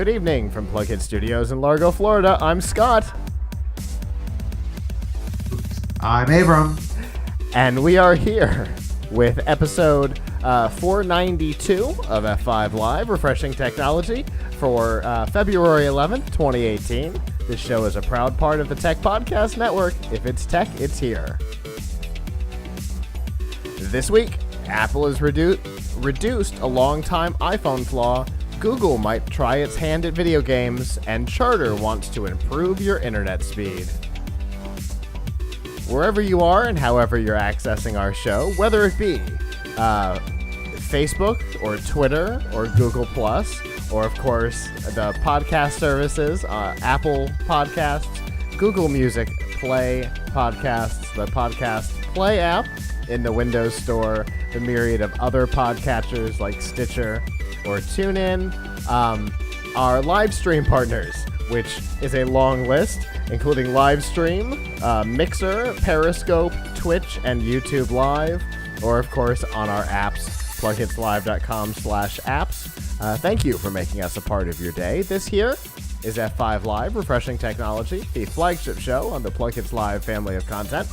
Good evening from PLUGHITZ Studios in Largo, Florida. I'm Scott. I'm Avram. And we are here with episode 492 of F5 Live, Refreshing Technology, for February 11th, 2018. This show is a proud part of the Tech Podcast Network. If it's tech, it's here. This week, Apple has reduced a long-time iPhone flaw, Google might try its hand at video games, and Charter wants to improve your internet speed. Wherever you are and however you're accessing our show, whether it be Facebook or Twitter or Google+, or of course the podcast services, Apple Podcasts, Google Music Play Podcasts, the Podcast Play app in the Windows Store, the myriad of other podcatchers like Stitcher or TuneIn, our live stream partners, which is a long list, including Livestream, Mixer, Periscope, Twitch, and YouTube Live, or of course on our apps, PLUGHITZLive.com/apps. Thank you for making us a part of your day. This here is F5 Live, Refreshing Technology, the flagship show on the PLUGHITZ Live family of content.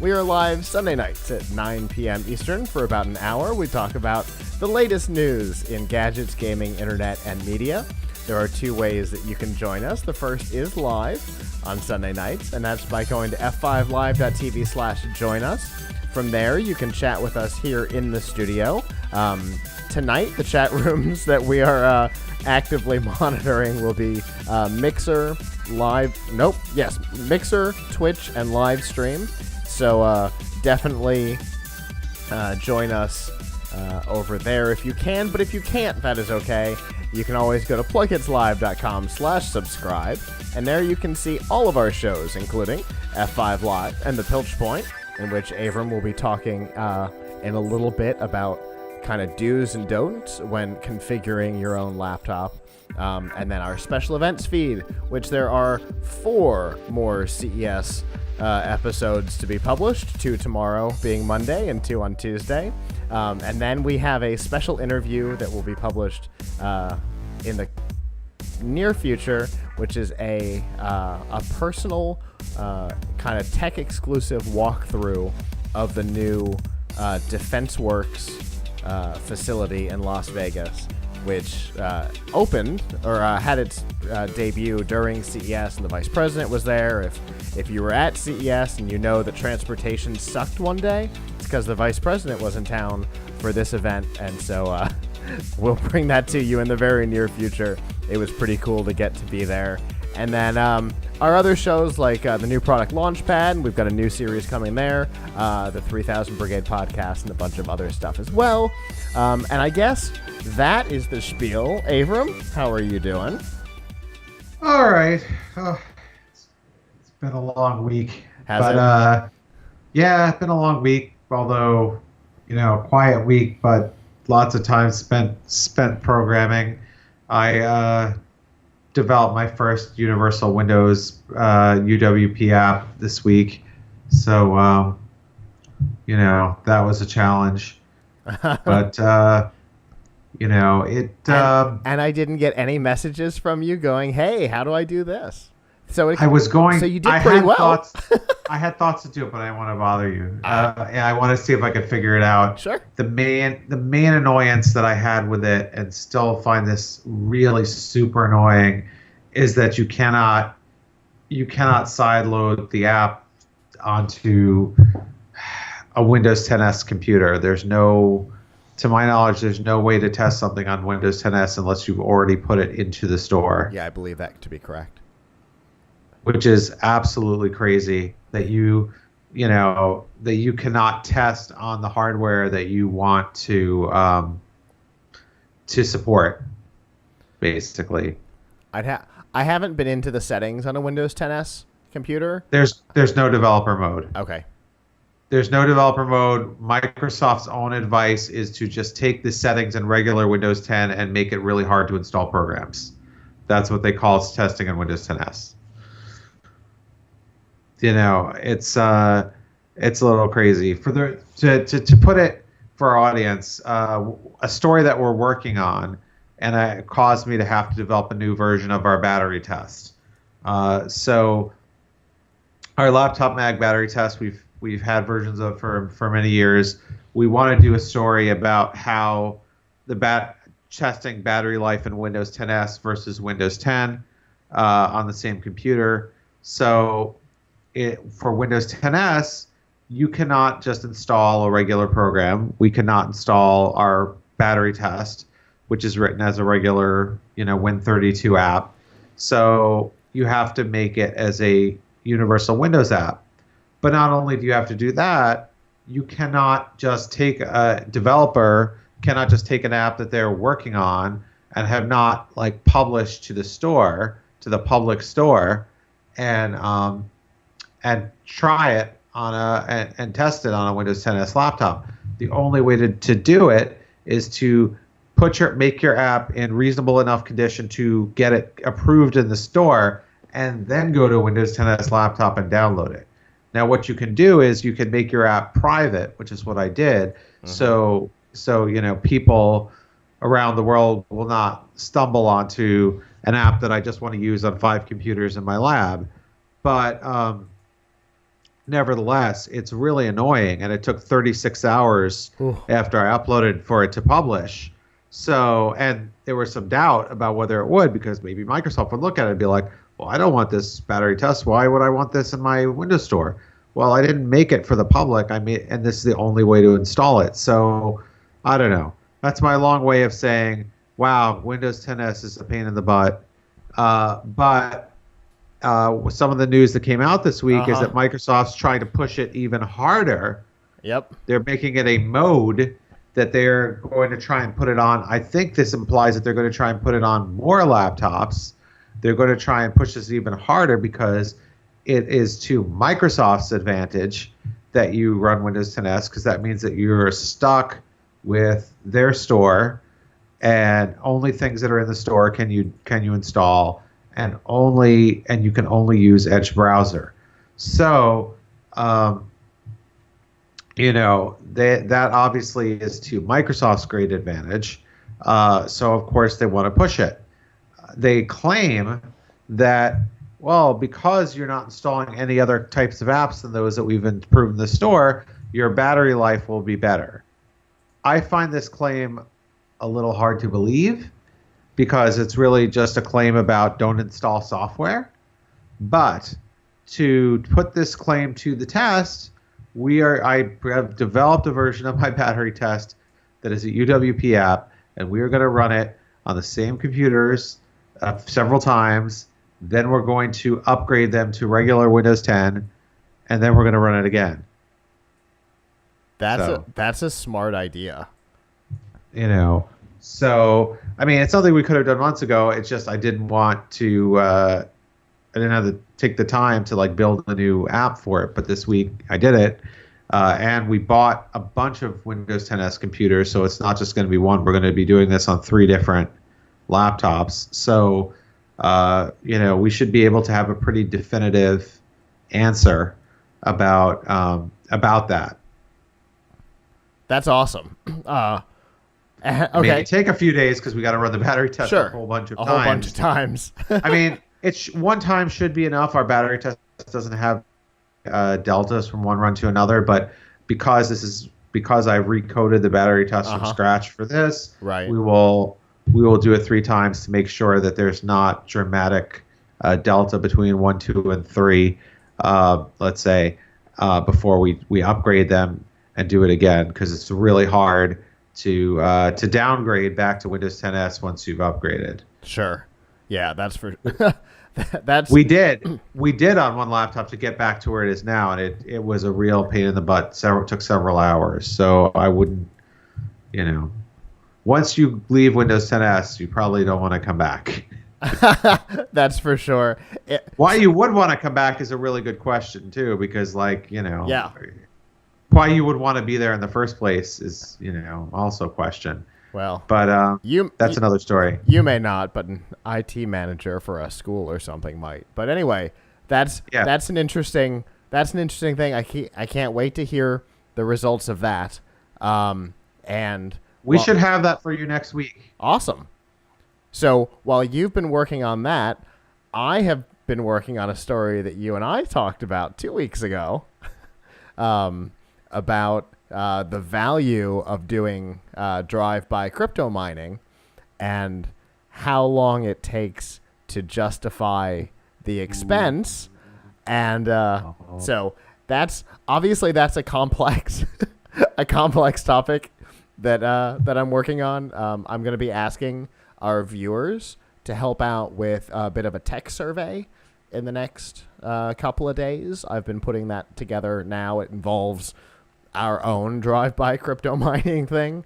We are live Sunday nights at 9 p.m. Eastern for about an hour. We talk about the latest news in gadgets, gaming, internet, and media. There are two ways that you can join us. The first is live on Sunday nights, and that's by going to f5live.tv/join us. From there, you can chat with us here in the studio. Tonight, the chat rooms that we are actively monitoring will be Mixer, Mixer, Twitch, and Livestream. So definitely join us over there if you can, but if you can't, that is okay. You can always go to plughitzlive.com/subscribe, and there you can see all of our shows, including F5 Live and The Pilch Point, in which Avram will be talking in a little bit about kind of do's and don'ts when configuring your own laptop. And then our special events feed, which there are 4 more CES episodes to be published, 2 tomorrow being Monday and 2 on Tuesday. And then we have a special interview that will be published in the near future, which is a personal kind of tech exclusive walkthrough of the new DefenseWorks facility in Las Vegas, which opened or had its debut during CES, and the vice president was there. If you were at CES and you know that transportation sucked one day, it's because the vice president was in town for this event, and so we'll bring that to you in the very near future. It was pretty cool to get to be there. And then our other shows, like the new product Launchpad, we've got a new series coming there, the 3000 Brigade podcast, and a bunch of other stuff as well. And I guess that is the spiel. Avram, how are you doing? All right. It's been a long week. Has it? Yeah, it's been a long week, although, quiet week, but lots of time spent programming. I developed my first Universal Windows UWP app this week, so that was a challenge. But it. And I didn't get any messages from you going, "Hey, how do I do this?" So I was going. So you did pretty well. I had thoughts to do it, but I didn't want to bother you. I want to see if I could figure it out. Sure. The main annoyance that I had with it, and still find this really super annoying, is that you cannot sideload the app onto a Windows 10s computer. To my knowledge, there's no way to test something on Windows 10s unless you've already put it into the store. Yeah, I believe that to be correct. Which is absolutely crazy that you cannot test on the hardware that you want to support, basically. I haven't been into the settings on a Windows 10s computer. There's no developer mode. Okay. There's no developer mode. Microsoft's own advice is to just take the settings in regular Windows 10 and make it really hard to install programs. That's what they call testing in Windows 10s. It's a little crazy. To put it for our audience, a story that we're working on and it caused me to have to develop a new version of our battery test. So our laptop mag battery test, we've had versions of for many years. We want to do a story about how testing battery life in Windows 10s versus Windows 10 on the same computer. So for Windows 10s, you cannot just install a regular program. We cannot install our battery test, which is written as a regular, Win32 app. So you have to make it as a universal Windows app. But not only do you have to do that, you cannot just take cannot just take an app that they're working on and have not published to the store, to the public store, and try it and test it on a Windows 10s laptop. The only way to do it is to make your app in reasonable enough condition to get it approved in the store, and then go to a Windows 10s laptop and download it. Now, what you can do is you can make your app private, which is what I did. So people around the world will not stumble onto an app that I just want to use on 5 computers in my lab. But nevertheless, it's really annoying, and it took 36 hours after I uploaded for it to publish. So, and there was some doubt about whether it would, because maybe Microsoft would look at it and be like, well, I don't want this battery test. Why would I want this in my Windows Store? Well, I didn't make it for the public. And this is the only way to install it. So, I don't know. That's my long way of saying, wow, Windows 10s is a pain in the butt. But some of the news that came out this week is that Microsoft's trying to push it even harder. Yep. They're making it a mode that they're going to try and put it on. I think this implies that they're going to try and put it on more laptops. They're going to try and push this even harder because it is to Microsoft's advantage that you run Windows 10s, because that means that you're stuck with their store, and only things that are in the store can you install, and you can only use Edge browser. So that obviously is to Microsoft's great advantage. So of course they want to push it. They claim that, well, because you're not installing any other types of apps than those that we've improved in the store, your battery life will be better. I find this claim a little hard to believe, because it's really just a claim about don't install software. But to put this claim to the test, I have developed a version of my battery test that is a UWP app, and we are going to run it on the same computers several times. Then we're going to upgrade them to regular Windows 10, and then we're going to run it again. That's a smart idea. So I mean, it's something we could have done months ago. It's just I didn't want to. I didn't have to take the time to build a new app for it. But this week I did it, and we bought a bunch of Windows 10s computers. So it's not just going to be one. We're going to be doing this on 3 different laptops. So we should be able to have a pretty definitive answer about that. That's awesome. Okay. I mean, it take a few days because we got to run the battery test a whole bunch of times. I mean, one time should be enough. Our battery test doesn't have deltas from one run to another, but because I've recoded the battery test from scratch for this, right, we will do it 3 times to make sure that there's not dramatic delta between 1, 2, and 3. Let's say before we upgrade them and do it again, because it's really hard to downgrade back to Windows 10s once you've upgraded. Sure. Yeah, that's for we did on one laptop to get back to where it is now, and it was a real pain in the butt. Took several hours. So I wouldn't, once you leave Windows 10s, you probably don't want to come back. That's for sure. Why you would want to come back is a really good question too, because yeah, why you would want to be there in the first place is also a question. Well, but that's another story. You may not, but an IT manager for a school or something might. But anyway, that's an interesting thing. I can't wait to hear the results of that. And we should have that for you next week. Awesome. So while you've been working on that, I have been working on a story that you and I talked about 2 weeks ago about the value of doing drive-by crypto mining and how long it takes to justify the expense. And so that's a complex a complex topic that I'm working on. I'm going to be asking our viewers to help out with a bit of a tech survey in the next couple of days. I've been putting that together now. It involves our own drive-by crypto mining thing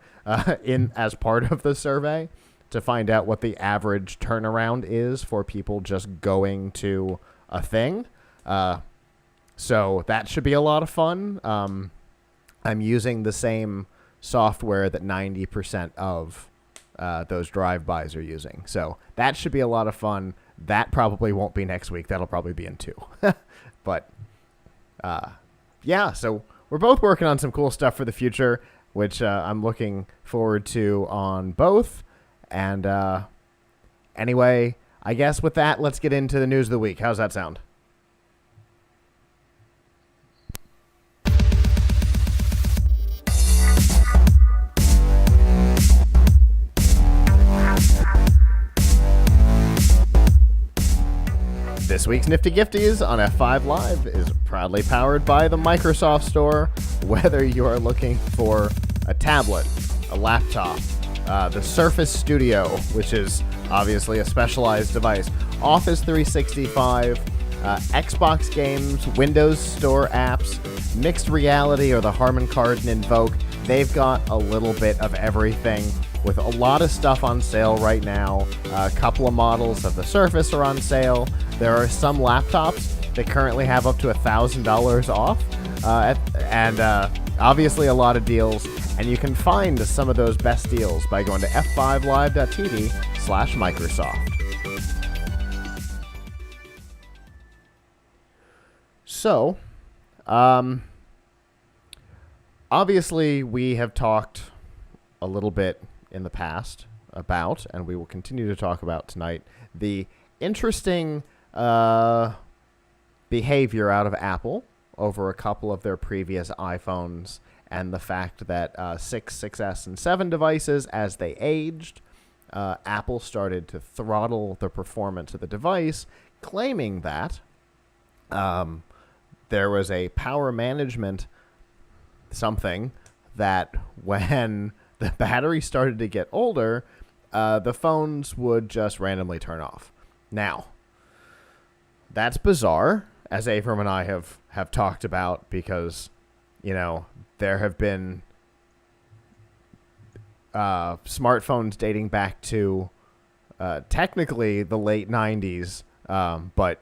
in as part of the survey to find out what the average turnaround is for people just going to a thing. So that should be a lot of fun. I'm using the same software that 90% of those drive-bys are using. So that should be a lot of fun. That probably won't be next week. That'll probably be in 2. But yeah, so we're both working on some cool stuff for the future, which I'm looking forward to on both. And anyway, I guess with that, let's get into the news of the week. How's that sound? This week's Nifty Gifties on F5 Live is proudly powered by the Microsoft Store. Whether you are looking for a tablet, a laptop, the Surface Studio, which is obviously a specialized device, Office 365, Xbox games, Windows Store apps, mixed reality, or the Harman Kardon Invoke, they've got a little bit of everything with a lot of stuff on sale right now. A couple of models of the Surface are on sale. There are some laptops that currently have up to $1,000 off, and obviously a lot of deals. And you can find some of those best deals by going to f5live.tv/Microsoft. So, obviously we have talked a little bit in the past about, and we will continue to talk about tonight, the interesting behavior out of Apple over a couple of their previous iPhones, and the fact that 6, 6S, and 7 devices, as they aged, Apple started to throttle the performance of the device, claiming that there was a power management something that when the battery started to get older, the phones would just randomly turn off. Now, that's bizarre, as Avram and I have talked about, because, you know, there have been smartphones dating back to technically the late 90s, but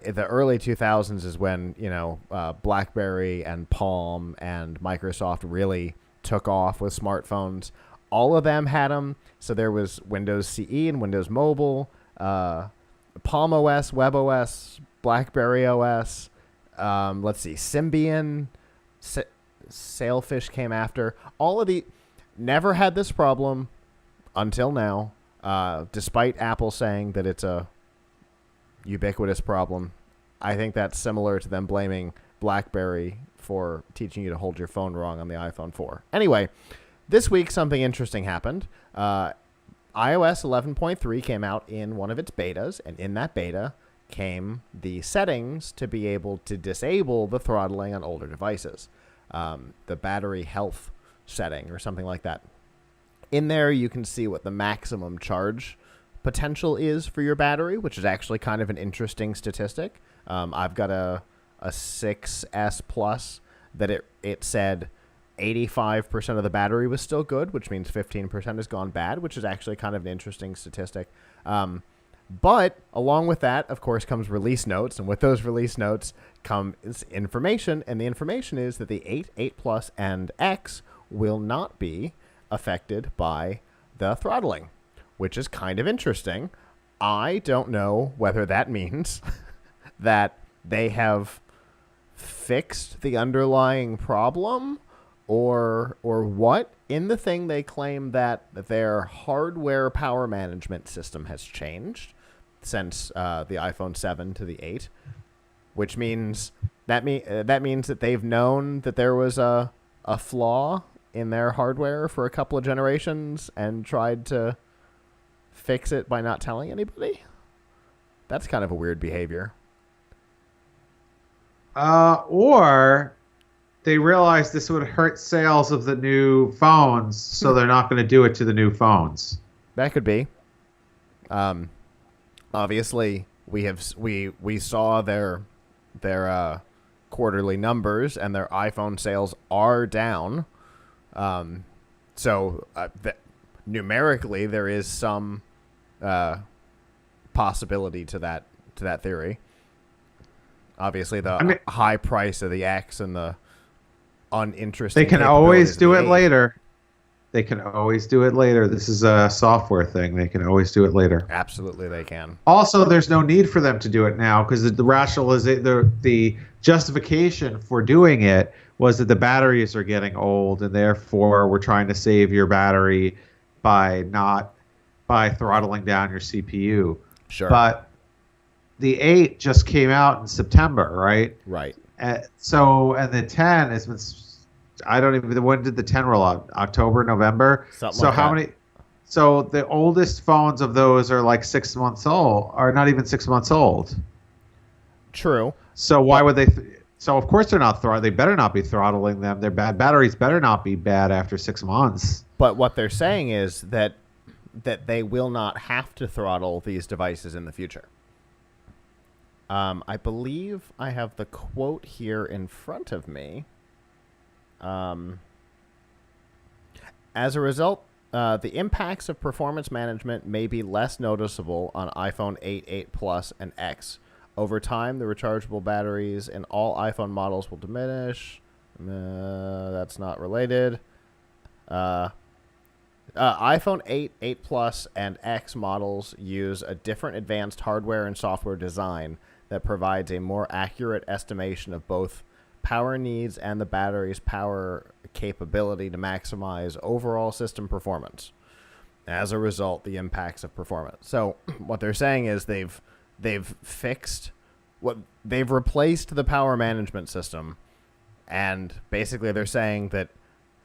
in the early 2000s is when, you know, BlackBerry and Palm and Microsoft really took off with smartphones. All of them had them. So there was Windows CE and Windows Mobile, Palm OS, Web OS, BlackBerry OS. Let's see, Symbian, Sailfish came after. All of the never had this problem until now, despite Apple saying that it's a ubiquitous problem. I think that's similar to them blaming BlackBerry for teaching you to hold your phone wrong on the iPhone 4. Anyway, this week something interesting happened. iOS 11.3 came out in one of its betas, and in that beta came the settings to be able to disable the throttling on older devices. The battery health setting or something like that. In there, you can see what the maximum charge potential is for your battery, which is actually kind of an interesting statistic. I've got a 6S Plus that it said 85% of the battery was still good, which means 15% has gone bad, which is actually kind of an interesting statistic. But along with that, of course, comes release notes, and with those release notes comes information, and the information is that the 8, 8 Plus, and X will not be affected by the throttling, which is kind of interesting. I don't know whether that means that they have fixed the underlying problem, or what? In the thing, they claim that their hardware power management system has changed since the iPhone 7 to the 8, which means that means that they've known that there was a flaw in their hardware for a couple of generations and tried to fix it by not telling anybody. That's kind of a weird behavior. Or they realized this would hurt sales of the new phones, so they're not going to do it to the new phones. That could be. Obviously, we saw their quarterly numbers, and their iPhone sales are down. So numerically, there is some possibility to that theory. Obviously, the high price of the X and the uninteresting. They can always do it later. They can always do it later. This is a software thing. They can always do it later. Absolutely, they can. Also, there's no need for them to do it now because the justification for doing it was that the batteries are getting old, and therefore we're trying to save your battery by throttling down your CPU. Sure. But the 8 just came out in September, right? Right. And the 10 has been. I don't even. When did the 10 roll out? October, November. Something like that. Many? So the oldest phones of those are like 6 months old, are not even 6 months old. True. So why would they? So of course they're not They better not be throttling them. Their batteries better not be bad after 6 months. But what they're saying is that they will not have to throttle these devices in the future. I believe I have the quote here in front of me. As a result, the impacts of performance management may be less noticeable on iPhone 8, 8 Plus, and X. Over time, the rechargeable batteries in all iPhone models will diminish. That's not related. iPhone 8, 8 Plus, and X models use a different advanced hardware and software design that provides a more accurate estimation of both power needs and the battery's power capability to maximize overall system performance. As a result, the impacts of performance. So what they're saying is they've fixed they've replaced the power management system, and basically they're saying that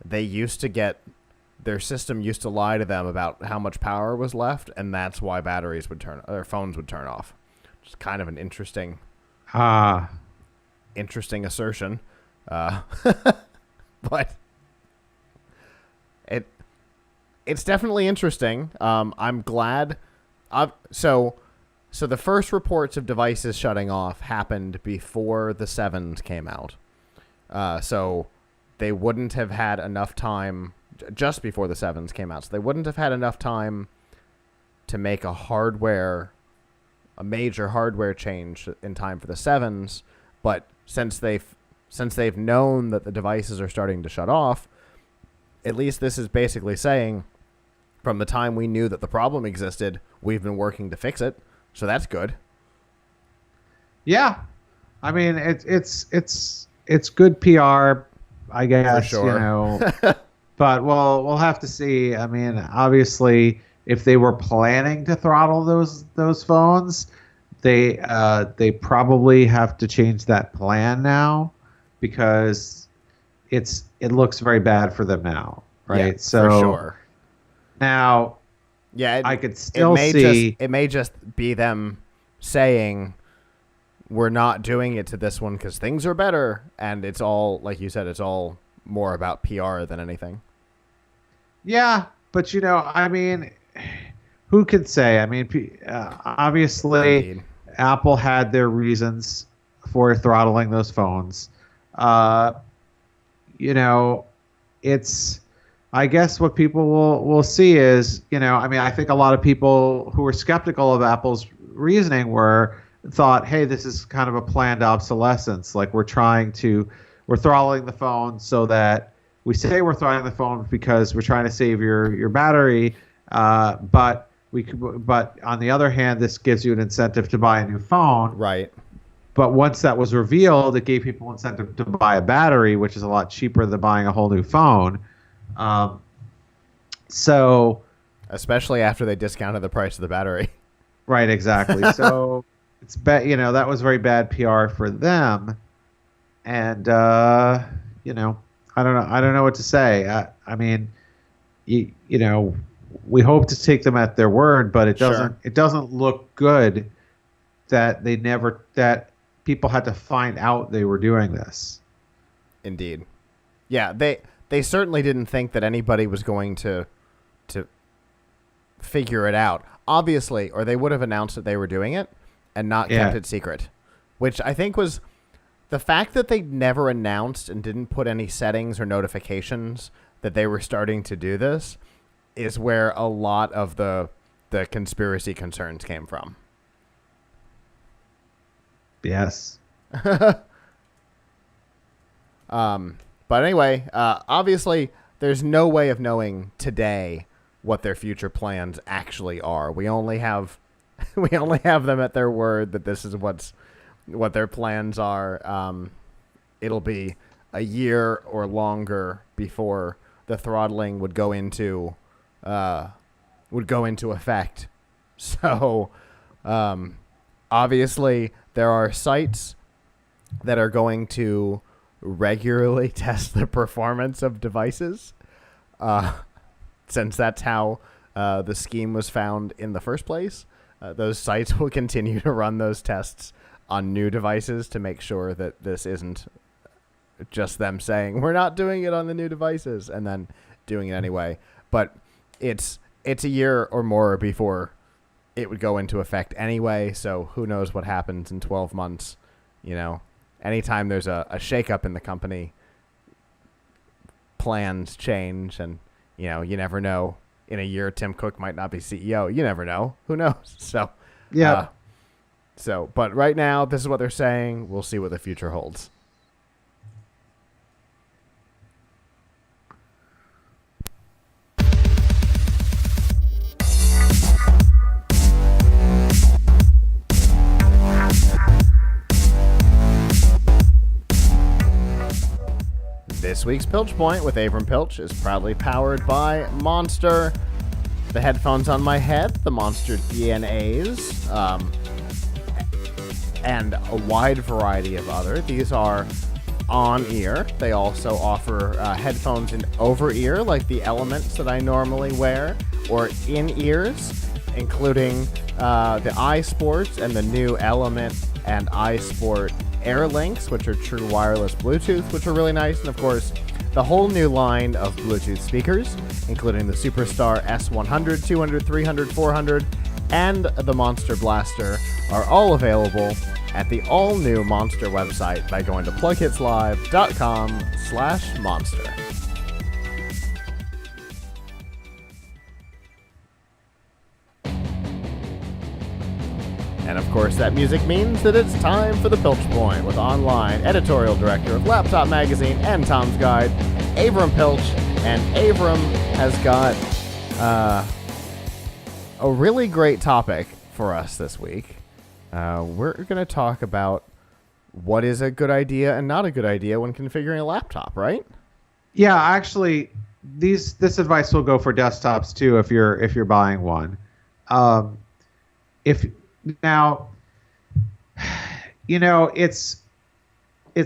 their system used to lie to them about how much power was left, and that's why phones would turn off. Which is kind of an interesting assertion, but it's definitely interesting. I'm glad. So the first reports of devices shutting off happened before the 7s came out. So they wouldn't have had enough time just before the 7s came out. So they wouldn't have had enough time to make a major hardware change in time for the 7s. But since they've known that the devices are starting to shut off, at least this is basically saying from the time we knew that the problem existed, we've been working to fix it. So that's good. Yeah. I mean, it's good PR, I guess, for sure. But we'll have to see. I mean, obviously, if they were planning to throttle those phones, they probably have to change that plan now because it looks very bad for them now, right? Yeah, so for sure. Now, yeah, I could still see it may just be them saying we're not doing it to this one because things are better, and it's all, like you said, it's all more about PR than anything. Yeah, but I mean, who could say? I mean, obviously, Indeed. Apple had their reasons for throttling those phones. It's, I guess what people will see is, I mean, I think a lot of people who were skeptical of Apple's reasoning thought, hey, this is kind of a planned obsolescence. Like we're throttling the phone so that we say we're throttling the phone because we're trying to save your battery, but on the other hand, this gives you an incentive to buy a new phone. Right. But once that was revealed, it gave people incentive to buy a battery, which is a lot cheaper than buying a whole new phone. Um, so, Especially after they discounted the price of the battery. right, exactly. So that was very bad PR for them. And I don't know what to say. I mean, we hope to take them at their word, but it doesn't look good that that people had to find out they were doing this. Indeed. Yeah, they certainly didn't think that anybody was going to figure it out. Obviously, or they would have announced that they were doing it and not kept it secret, which I think was the fact that they never announced and didn't put any settings or notifications that they were starting to do this is where a lot of the conspiracy concerns came from. Yes. But anyway, obviously, there's no way of knowing today what their future plans actually are. We only have them at their word that this is what their plans are. It'll be a year or longer before the throttling would go into effect. So, obviously, there are sites that are going to regularly test the performance of devices, since that's how the scheme was found in the first place. Those sites will continue to run those tests on new devices to make sure that this isn't just them saying we're not doing it on the new devices and then doing it anyway. But it's a year or more before it would go into effect anyway, so who knows what happens in 12 months. Anytime there's a shakeup in the company, plans change, and you never know. In a year, Tim Cook might not be CEO. You never know. Who knows? So yeah. But right now, this is what they're saying. We'll see what the future holds. This week's Pilch Point with Avram Pilch is proudly powered by Monster. The headphones on my head, the Monster DNAs, and a wide variety of other. These are on-ear. They also offer headphones in over-ear, like the Elements that I normally wear, or in-ears, including the iSports and the new Element and iSport Airlinks, which are true wireless Bluetooth, which are really nice. And of course, the whole new line of Bluetooth speakers, including the Superstar S100, 200, 300, 400, and the Monster Blaster, are all available at the all-new Monster website by going to PLUGHITZlive.com/monster. And of course, that music means that it's time for the Pilch Point with online editorial director of Laptop Magazine and Tom's Guide, Avram Pilch. And Avram has got a really great topic for us this week. We're going to talk about what is a good idea and not a good idea when configuring a laptop, right? Yeah, actually, this advice will go for desktops too if you're buying one. Now, it's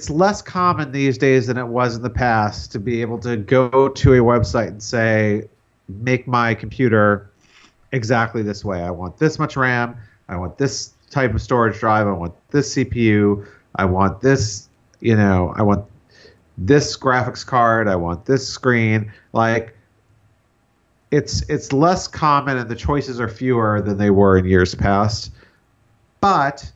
less common these days than it was in the past to be able to go to a website and say, make my computer exactly this way. I want this much RAM. I want this type of storage drive. I want this CPU. I want this, I want this graphics card. I want this screen. Like, it's less common and the choices are fewer than they were in years past. But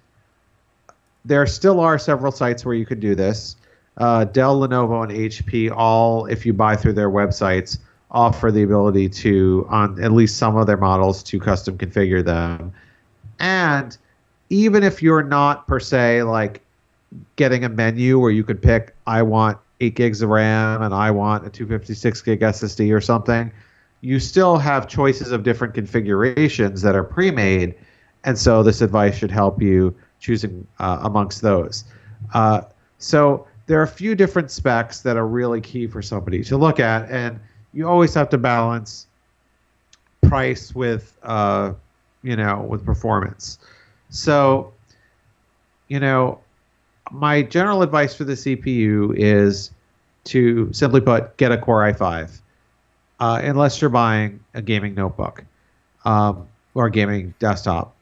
there still are several sites where you could do this. Dell, Lenovo, and HP, all, if you buy through their websites, offer the ability to, on at least some of their models, to custom configure them. And even if you're not, per se, like getting a menu where you could pick, I want 8 gigs of RAM and I want a 256 gig SSD or something, you still have choices of different configurations that are pre-made. And so this advice should help you choosing amongst those. So there are a few different specs that are really key for somebody to look at, and you always have to balance price with with performance. So my general advice for the CPU is to simply put, get a Core i5, unless you're buying a gaming notebook or a gaming desktop.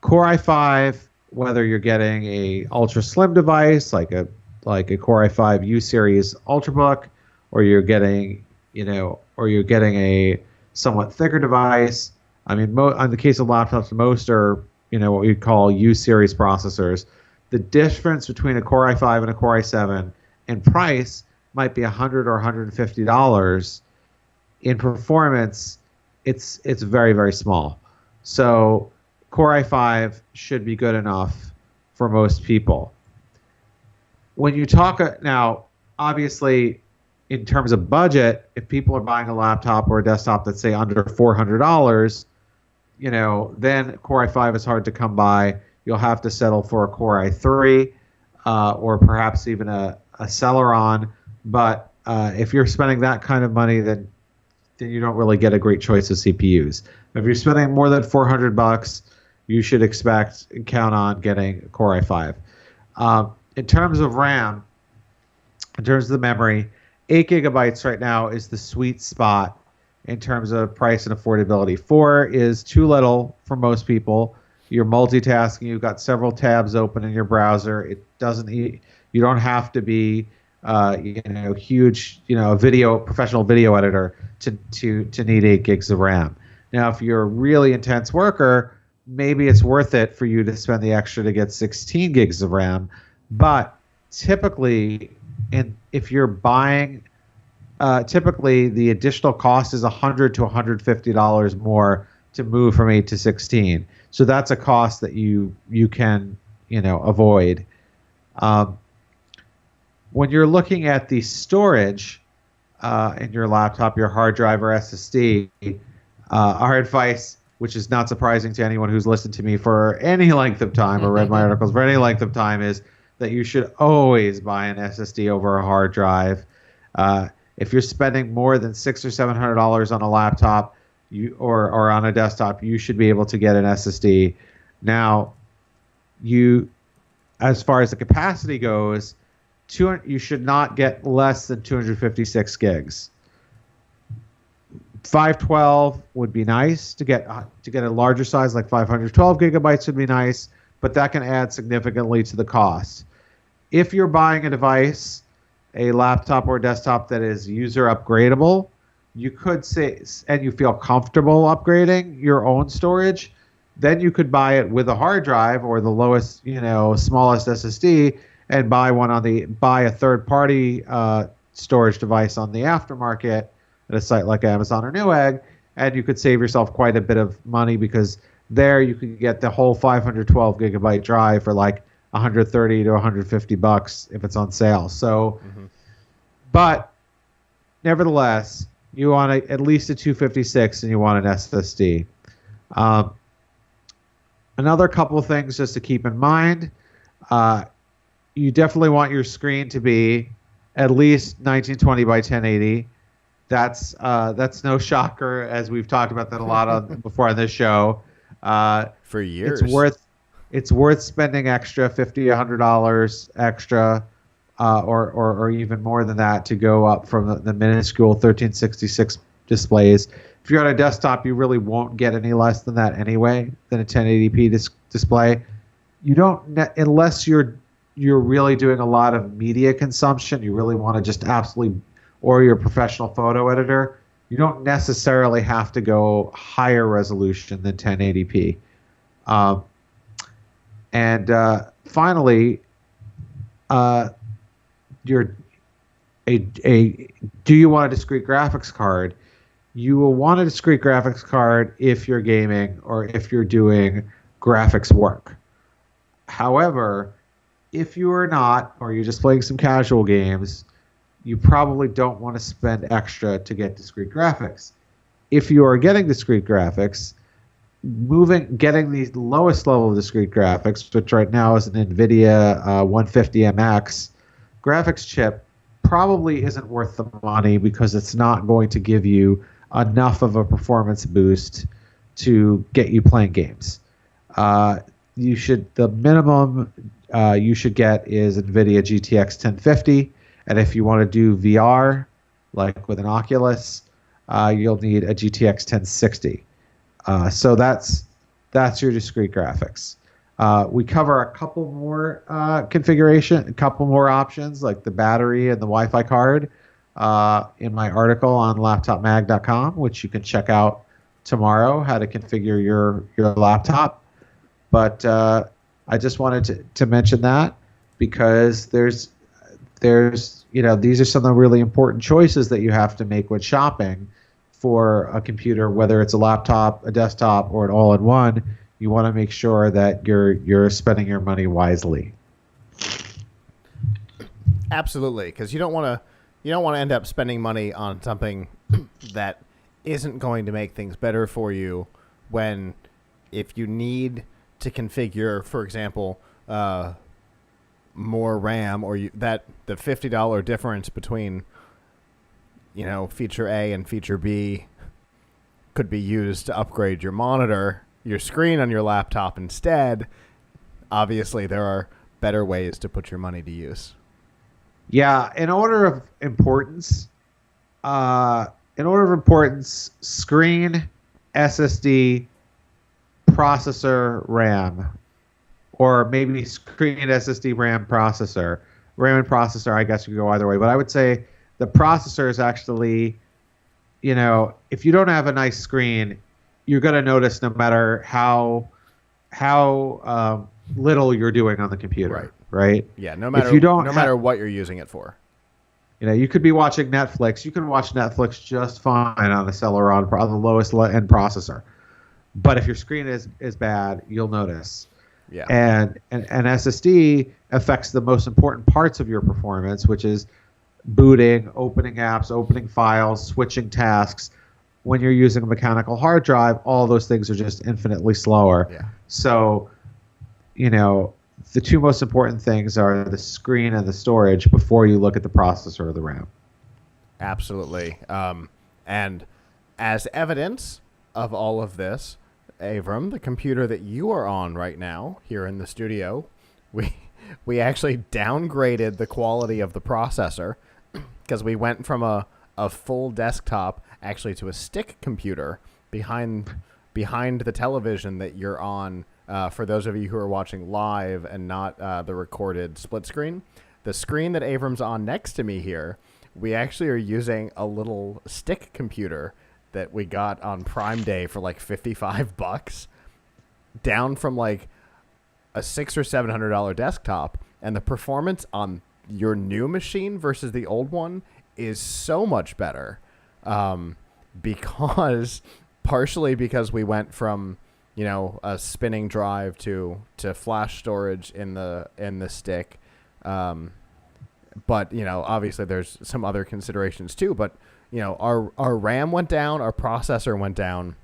Core i5, whether you're getting a ultra slim device like a Core i5 U series Ultrabook, or you're getting a somewhat thicker device. I mean, in the case of laptops, most are what we call U series processors. The difference between a Core i5 and a Core i7 in price might be $100 or $150. In performance, it's very, very small. So Core i5 should be good enough for most people. When you talk now, obviously, in terms of budget, if people are buying a laptop or a desktop that's say under $400, then Core i5 is hard to come by. You'll have to settle for a Core i3 or perhaps even a Celeron. But if you're spending that kind of money, then you don't really get a great choice of CPUs. If you're spending more than $400, you should expect and count on getting a Core i5. In terms of RAM, in terms of the memory, 8 gigabytes right now is the sweet spot in terms of price and affordability. 4 is too little for most people. You're multitasking. You've got several tabs open in your browser. It doesn't. You don't have to be, huge, a professional video editor to need 8 gigs of RAM. Now, if you're a really intense worker, maybe it's worth it for you to spend the extra to get 16 gigs of RAM. But typically, if you're buying, typically the additional cost is $100 to $150 more to move from 8 to 16. So that's a cost that you can avoid. When you're looking at the storage in your laptop, your hard drive or SSD, our advice, which is not surprising to anyone who's listened to me for any length of time or read my articles for any length of time, is that you should always buy an SSD over a hard drive. If you're spending more than $600 or $700 on a laptop or on a desktop, you should be able to get an SSD. Now, as far as the capacity goes, you should not get less than 256 gigs. 512 would be nice to get a larger size, like 512 gigabytes would be nice, but that can add significantly to the cost. If you're buying a device, a laptop or desktop that is user upgradable, you could say, and you feel comfortable upgrading your own storage, then you could buy it with a hard drive or the lowest, smallest SSD, and buy a third-party storage device on the aftermarket at a site like Amazon or Newegg, and you could save yourself quite a bit of money, because there you could get the whole 512 gigabyte drive for like $130 to $150 if it's on sale. So, but nevertheless, you want at least a 256 and you want an SSD. Another couple of things just to keep in mind. You definitely want your screen to be at least 1920 by 1080. That's no shocker, as we've talked about that a lot before on this show. For years, it's worth spending extra $50, $100 extra, or even more than that to go up from the minuscule 1366 displays. If you're on a desktop, you really won't get any less than that anyway, than a 1080p display. You don't, unless you're really doing a lot of media consumption, you really want to just absolutely, or you're a professional photo editor, you don't necessarily have to go higher resolution than 1080p. Finally, do you want a discrete graphics card? You will want a discrete graphics card if you're gaming or if you're doing graphics work. However, if you are not, or you're just playing some casual games, you probably don't want to spend extra to get discrete graphics. If you are getting discrete graphics, getting the lowest level of discrete graphics, which right now is an NVIDIA 150MX graphics chip, probably isn't worth the money because it's not going to give you enough of a performance boost to get you playing games. The minimum you should get is NVIDIA GTX 1050, and if you want to do VR, like with an Oculus, you'll need a GTX 1060. So that's your discrete graphics. We cover a couple more a couple more options like the battery and the Wi-Fi card in my article on laptopmag.com, which you can check out tomorrow, how to configure your laptop. But I just wanted to mention that because there's these are some of the really important choices that you have to make when shopping for a computer, whether it's a laptop, a desktop, or an all-in-one. You want to make sure that you're spending your money wisely. Absolutely, because you don't want to end up spending money on something that isn't going to make things better for you when, if you need to configure, for example, more RAM, or the $50 difference between feature A and feature B could be used to upgrade your monitor, your screen on your laptop instead. Obviously, there are better ways to put your money to use. Yeah, in order of importance, screen, SSD, processor, RAM, or maybe screen, SSD, RAM, processor. RAM and processor, I guess you could go either way, but I would say the processor is actually, if you don't have a nice screen, you're going to notice no matter how little you're doing on the computer, right? Yeah, no matter what you're using it for. You could be watching Netflix. You can watch Netflix just fine on a Celeron, on the lowest end processor. But if your screen is bad, you'll notice. Yeah. And SSD affects the most important parts of your performance, which is booting, opening apps, opening files, switching tasks. When you're using a mechanical hard drive, all those things are just infinitely slower. Yeah. So, the two most important things are the screen and the storage before you look at the processor or the RAM. Absolutely. And as evidence of all of this, Avram, the computer that you are on right now here in the studio, we actually downgraded the quality of the processor because we went from a full desktop actually to a stick computer behind the television that you're on. For those of you who are watching live and not the recorded split screen, the screen that Avram's on next to me here, we actually are using a little stick computer that we got on Prime Day for like $55, down from like a $600 or $700 desktop, and the performance on your new machine versus the old one is so much better, partially because we went from a spinning drive to flash storage in the stick, but obviously there's some other considerations too. But our RAM went down, our processor went down,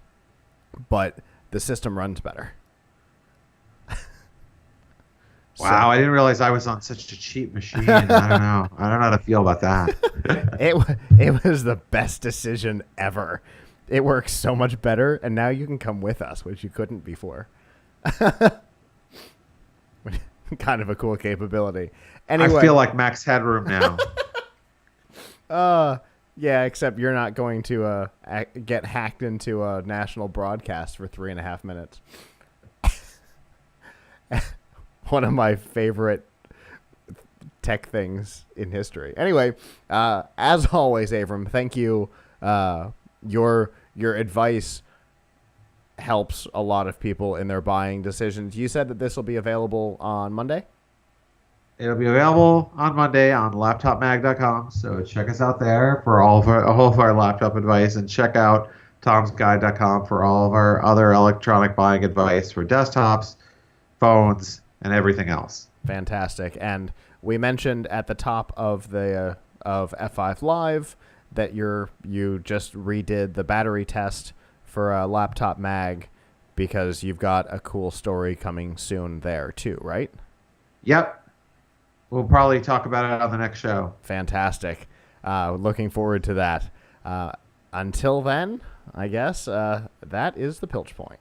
but the system runs better. Wow, I didn't realize I was on such a cheap machine. I don't know how to feel about that. It was the best decision ever. It works so much better, and now you can come with us, which you couldn't before. Kind of a cool capability. Anyway, I feel like Max Headroom now. Yeah, except you're not going to get hacked into a national broadcast for 3.5 minutes. One of my favorite tech things in history. Anyway, as always, Avram, thank you. Your advice helps a lot of people in their buying decisions. You said that this will be available on Monday? It'll be available on Monday on laptopmag.com, so check us out there for all of our laptop advice, and check out tomsguide.com for all of our other electronic buying advice for desktops, phones, and everything else. Fantastic. And we mentioned at the top of the of F5 Live that you just redid the battery test for a Laptop Mag because you've got a cool story coming soon there too, right? Yep. We'll probably talk about it on the next show. Fantastic. Looking forward to that. Until then, I guess that is the Pilch Point.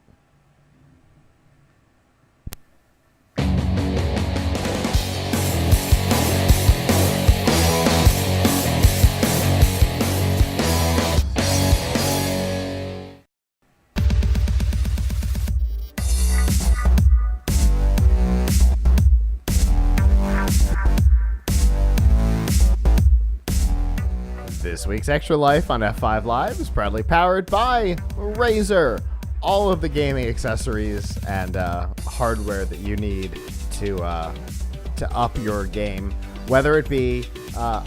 This week's Extra Life on F5 Live is proudly powered by Razer. All of the gaming accessories and hardware that you need to up your game, whether it be a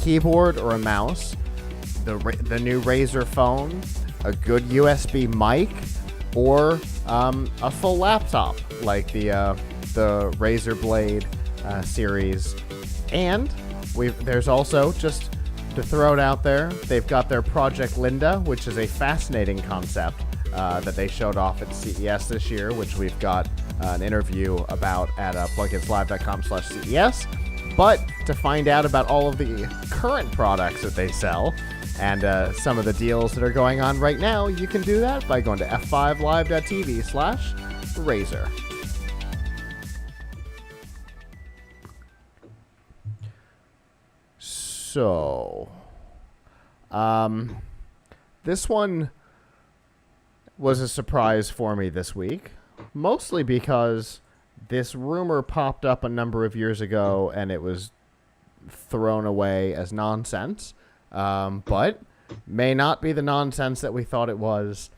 keyboard or a mouse, the new Razer phone, a good USB mic, or a full laptop like the Razer Blade series. And there's also, just to throw it out there, they've got their Project Linda, which is a fascinating concept that they showed off at CES this year, which we've got an interview about at PLUGHITZlive.com/CES. But to find out about all of the current products that they sell and some of the deals that are going on right now, you can do that by going to f5live.tv/Razer. So, this one was a surprise for me this week, mostly because this rumor popped up a number of years ago and it was thrown away as nonsense, but may not be the nonsense that we thought it was.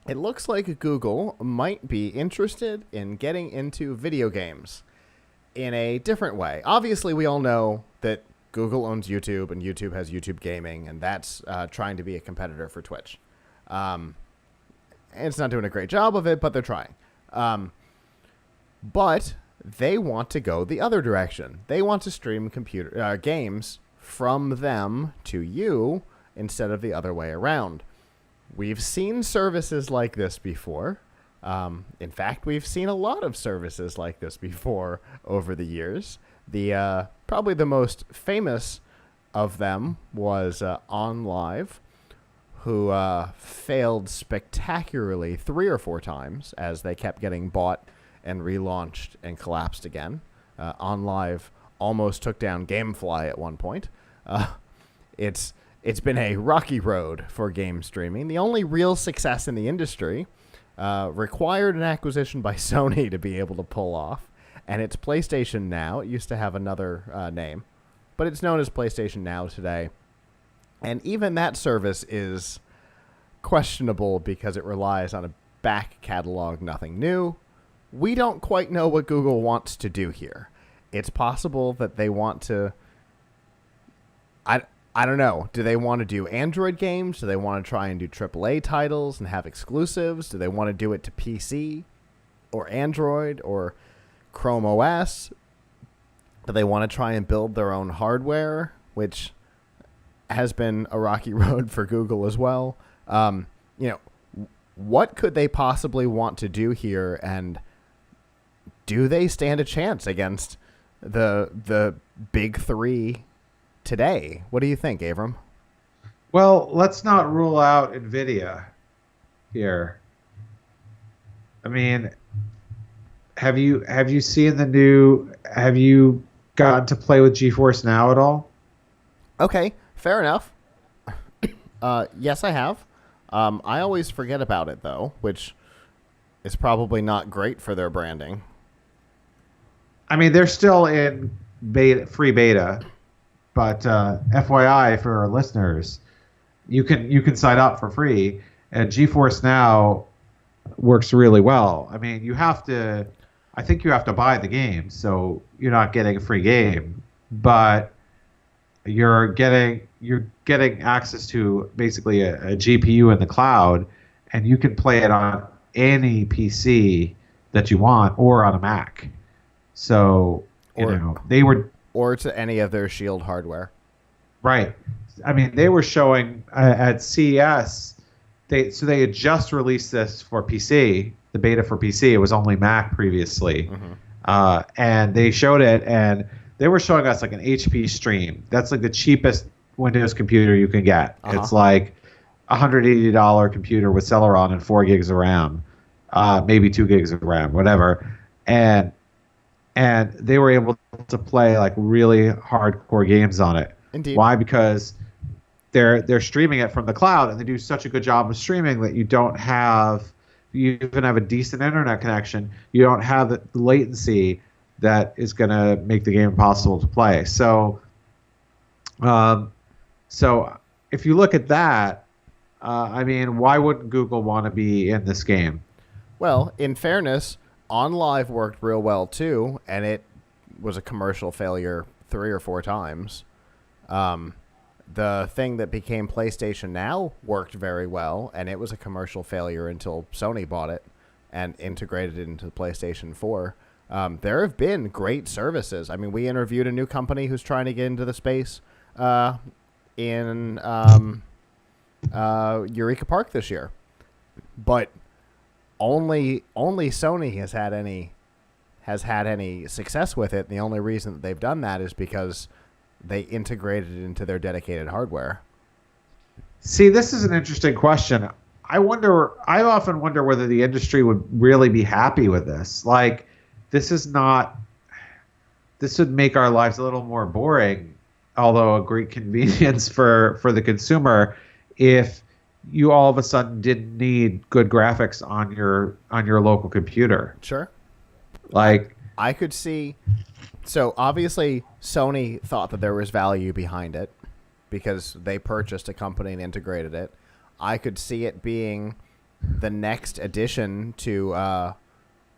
It looks like Google might be interested in getting into video games in a different way. Obviously, we all know that Google owns YouTube, and YouTube has YouTube Gaming, and that's trying to be a competitor for Twitch. And it's not doing a great job of it, but they're trying. But they want to go the other direction. They want to stream games from them to you instead of the other way around. We've seen services like this before. In fact, we've seen a lot of services like this before over the years. The probably the most famous of them was OnLive, who failed spectacularly 3 or 4 times as they kept getting bought and relaunched and collapsed again. OnLive almost took down GameFly at one point. It's been a rocky road for game streaming. The only real success in the industry required an acquisition by Sony to be able to pull off. And it's PlayStation Now. It used to have another name, but it's known as PlayStation Now today. And even that service is questionable because it relies on a back catalog, nothing new. We don't quite know what Google wants to do here. It's possible that they want to... I don't know. Do they want to do Android games? Do they want to try and do AAA titles and have exclusives? Do they want to do it to PC or Android or Chrome OS? Do they want to try and build their own hardware, which has been a rocky road for Google as well? What could they possibly want to do here, and do they stand a chance against the big three today? What do you think, Avram? Well, let's not rule out NVIDIA here. I mean, have you seen the new? Have you gotten to play with GeForce Now at all? Okay, fair enough. Yes, I have. I always forget about it though, which is probably not great for their branding. I mean, they're still in free beta, but FYI for our listeners, you can sign up for free, and GeForce Now works really well. I mean, I think you have to buy the game, so you're not getting a free game, but you're getting access to basically a GPU in the cloud, and you can play it on any PC that you want or on a Mac. So or to any of their Shield hardware. Right. I mean, they were showing at CES they had just released this for PC, the beta for PC. It was only Mac previously, and they showed it, and they were showing us like an HP Stream. That's like the cheapest Windows computer you can get. It's like $180 computer with Celeron and 4 gigs of RAM, maybe 2 gigs of RAM, whatever, and they were able to play like really hardcore games on it. Indeed. Why? Because they're streaming it from the cloud, and they do such a good job of streaming that you even have a decent internet connection, you don't have the latency that is going to make the game impossible to play. So if you look at that, I mean, why wouldn't Google want to be in this game? Well, in fairness, OnLive worked real well too, and it was a commercial failure 3 or 4 times. The thing that became PlayStation Now worked very well, and it was a commercial failure until Sony bought it and integrated it into the PlayStation 4. There have been great services. I mean, we interviewed a new company who's trying to get into the space in Eureka Park this year, but only Sony has had any success with it. And the only reason that they've done that is because they integrated it into their dedicated hardware. See, this is an interesting question. I often wonder whether the industry would really be happy with this. Like, this would make our lives a little more boring, although a great convenience for the consumer, if you all of a sudden didn't need good graphics on your local computer. Sure. Like, I could see. So obviously Sony thought that there was value behind it because they purchased a company and integrated it. I could see it being the next addition to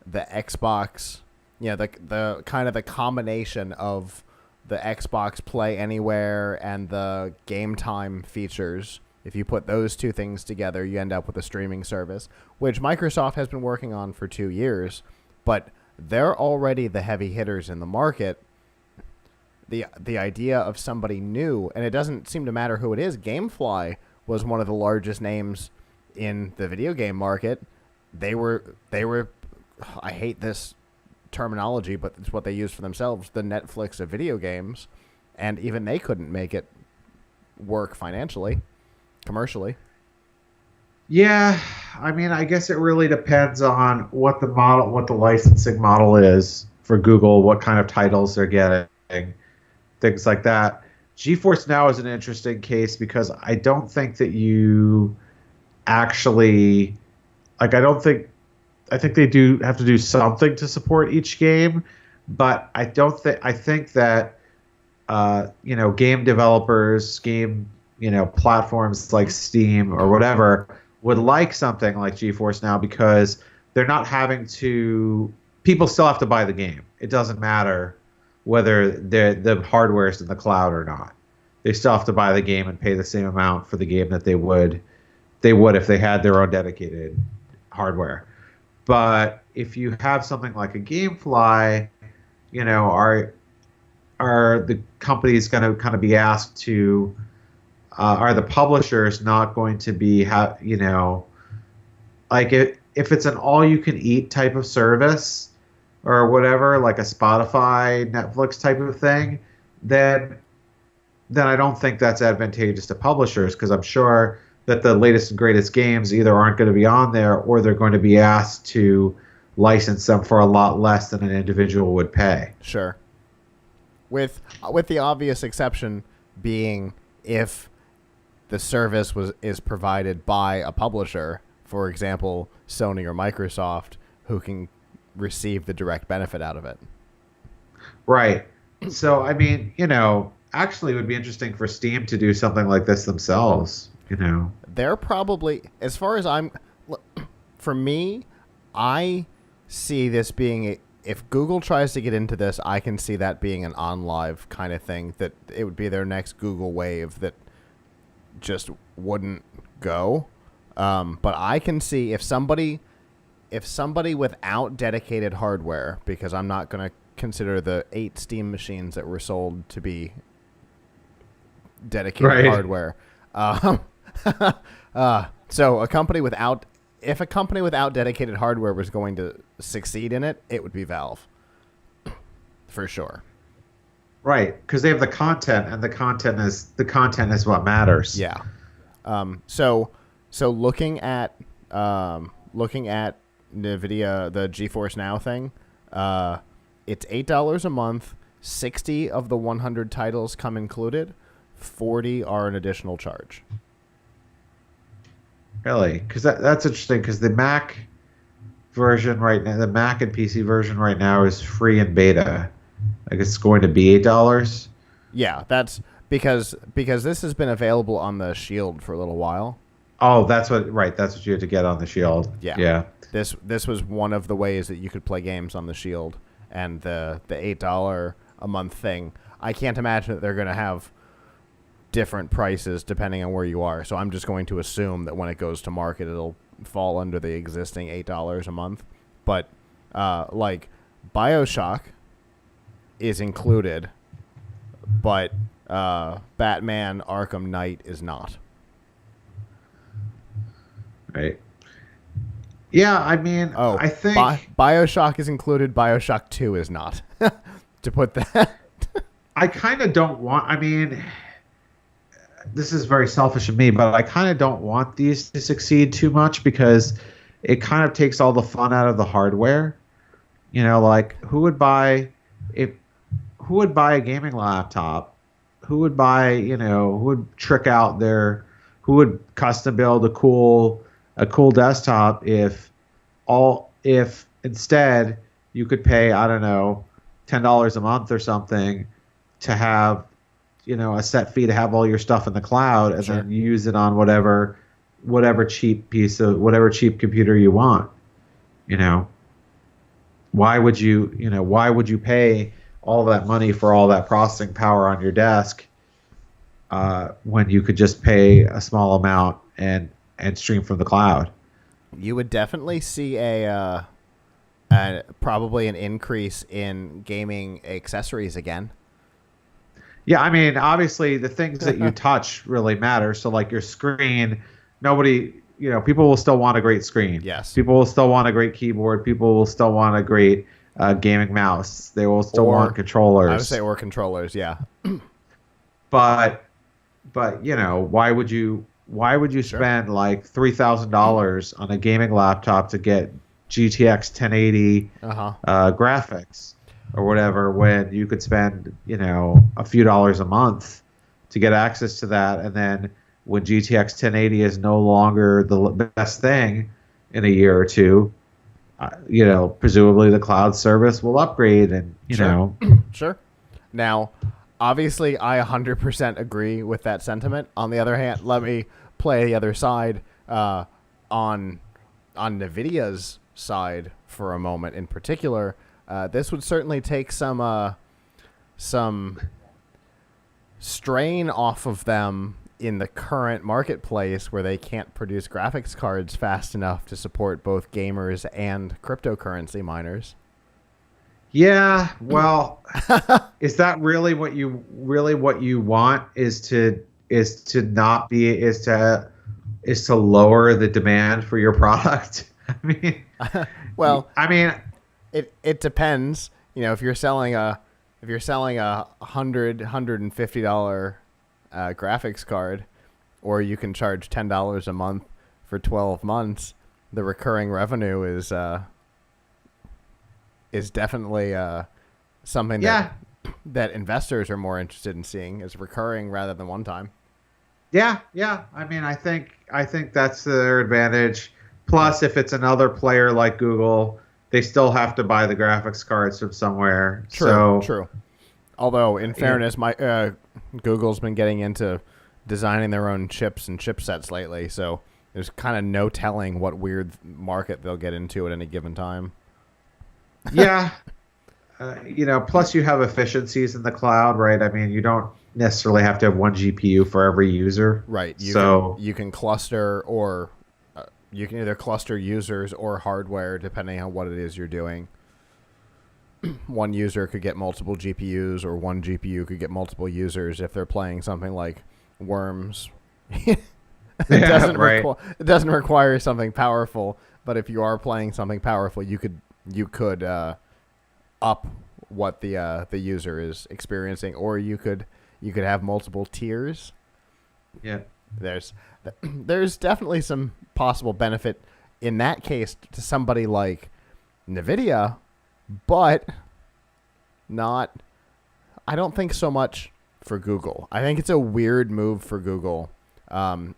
the Xbox, the kind of the combination of the Xbox Play Anywhere and the Game Time features. If you put those two things together, you end up with a streaming service, which Microsoft has been working on for 2 years, but they're already the heavy hitters in the market. The idea of somebody new, and it doesn't seem to matter who it is. GameFly was one of the largest names in the video game market. They were. I hate this terminology, but it's what they use for themselves. The Netflix of video games, and even they couldn't make it work financially, commercially. Yeah, I mean, I guess it really depends on what the licensing model is for Google, what kind of titles they're getting, things like that. GeForce Now is an interesting case because I don't think that you actually, like, I think they do have to do something to support each game, but I think that game developers, platforms like Steam or whatever would like something like GeForce Now because they're not having to. People still have to buy the game. It doesn't matter whether the hardware is in the cloud or not. They still have to buy the game and pay the same amount for the game that they would if they had their own dedicated hardware. But if you have something like a GameFly, are the companies going to kind of be asked to? Are the publishers not going to be, like if it's an all-you-can-eat type of service or whatever, like a Spotify, Netflix type of thing, then I don't think that's advantageous to publishers because I'm sure that the latest and greatest games either aren't going to be on there or they're going to be asked to license them for a lot less than an individual would pay. Sure. With the obvious exception being if the service is provided by a publisher, for example, Sony or Microsoft, who can receive the direct benefit out of it. Right. So, I mean, actually it would be interesting for Steam to do something like this themselves, They're probably, as far as for me, I see this being, if Google tries to get into this, I can see that being an OnLive kind of thing, that it would be their next Google Wave that just wouldn't go. But I can see if somebody without dedicated hardware, because I'm not going to consider the 8 Steam machines that were sold to be dedicated hardware. So if a company without dedicated hardware was going to succeed in it, it would be Valve, for sure. Right, because they have the content, and the content is what matters. Yeah. So looking at NVIDIA, the GeForce Now thing, it's $8 a month. 60 of the 100 titles come included. 40 are an additional charge. Really, because that's interesting. Because the Mac version right now, the Mac and PC version right now is free in beta. Like it's going to be $8. Yeah, that's because this has been available on the Shield for a little while. Oh, that's what you had to get on the Shield. Yeah. This was one of the ways that you could play games on the Shield, and the $8 a month thing. I can't imagine that they're going to have different prices depending on where you are. So I'm just going to assume that when it goes to market, it'll fall under the existing $8 a month. But like BioShock is included, but Batman Arkham Knight is not. Right. Yeah, I mean, I think BioShock is included. BioShock 2 is not. To put that. I kind of don't want. I mean, this is very selfish of me, but I kind of don't want these to succeed too much because it kind of takes all the fun out of the hardware. You know, like who would buy a gaming laptop? Who would buy, who would trick out who would custom build a cool desktop if instead you could pay, I don't know, $10 a month or something to have, a set fee to have all your stuff in the cloud and then use it on whatever cheap computer you want. Why would you pay all that money for all that processing power on your desk when you could just pay a small amount and stream from the cloud? You would definitely see probably an increase in gaming accessories again. Yeah, I mean, obviously the things that you touch really matter. So like your screen, people will still want a great screen. Yes. People will still want a great keyboard. People will still want a great gaming mouse. They will still want controllers. I would say or controllers, yeah. But why would you spend like $3,000 on a gaming laptop to get GTX 1080 graphics or whatever when you could spend a few dollars a month to get access to that, and then when GTX 1080 is no longer the best thing in a year or two, presumably the cloud service will upgrade and Sure. Now, obviously, I 100% agree with that sentiment. On the other hand, let me play the other side on NVIDIA's side for a moment. In particular, this would certainly take some strain off of them in the current marketplace where they can't produce graphics cards fast enough to support both gamers and cryptocurrency miners. Yeah, well, is that really what you want? Is to lower the demand for your product? I mean, it depends. If you're selling a $150 graphics card, or you can charge $10 a month for 12 months, the recurring revenue is definitely something that investors are more interested in seeing as recurring rather than one time. Yeah. I mean, I think that's their advantage. Plus, if it's another player like Google, they still have to buy the graphics cards from somewhere. True. Although, in fairness, Google's been getting into designing their own chips and chipsets lately, so there's kind of no telling what weird market they'll get into at any given time. Yeah. Plus you have efficiencies in the cloud, right? I mean, you don't necessarily have to have one GPU for every user. Right. You can cluster, or you can either cluster users or hardware depending on what it is you're doing. One user could get multiple GPUs, or one GPU could get multiple users if they're playing something like Worms. Yeah, right. It doesn't require something powerful, but if you are playing something powerful, you could up what the user is experiencing, or you could have multiple tiers. Yeah. There's definitely some possible benefit in that case to somebody like Nvidia, but not. I don't think so much for Google. I think it's a weird move for Google.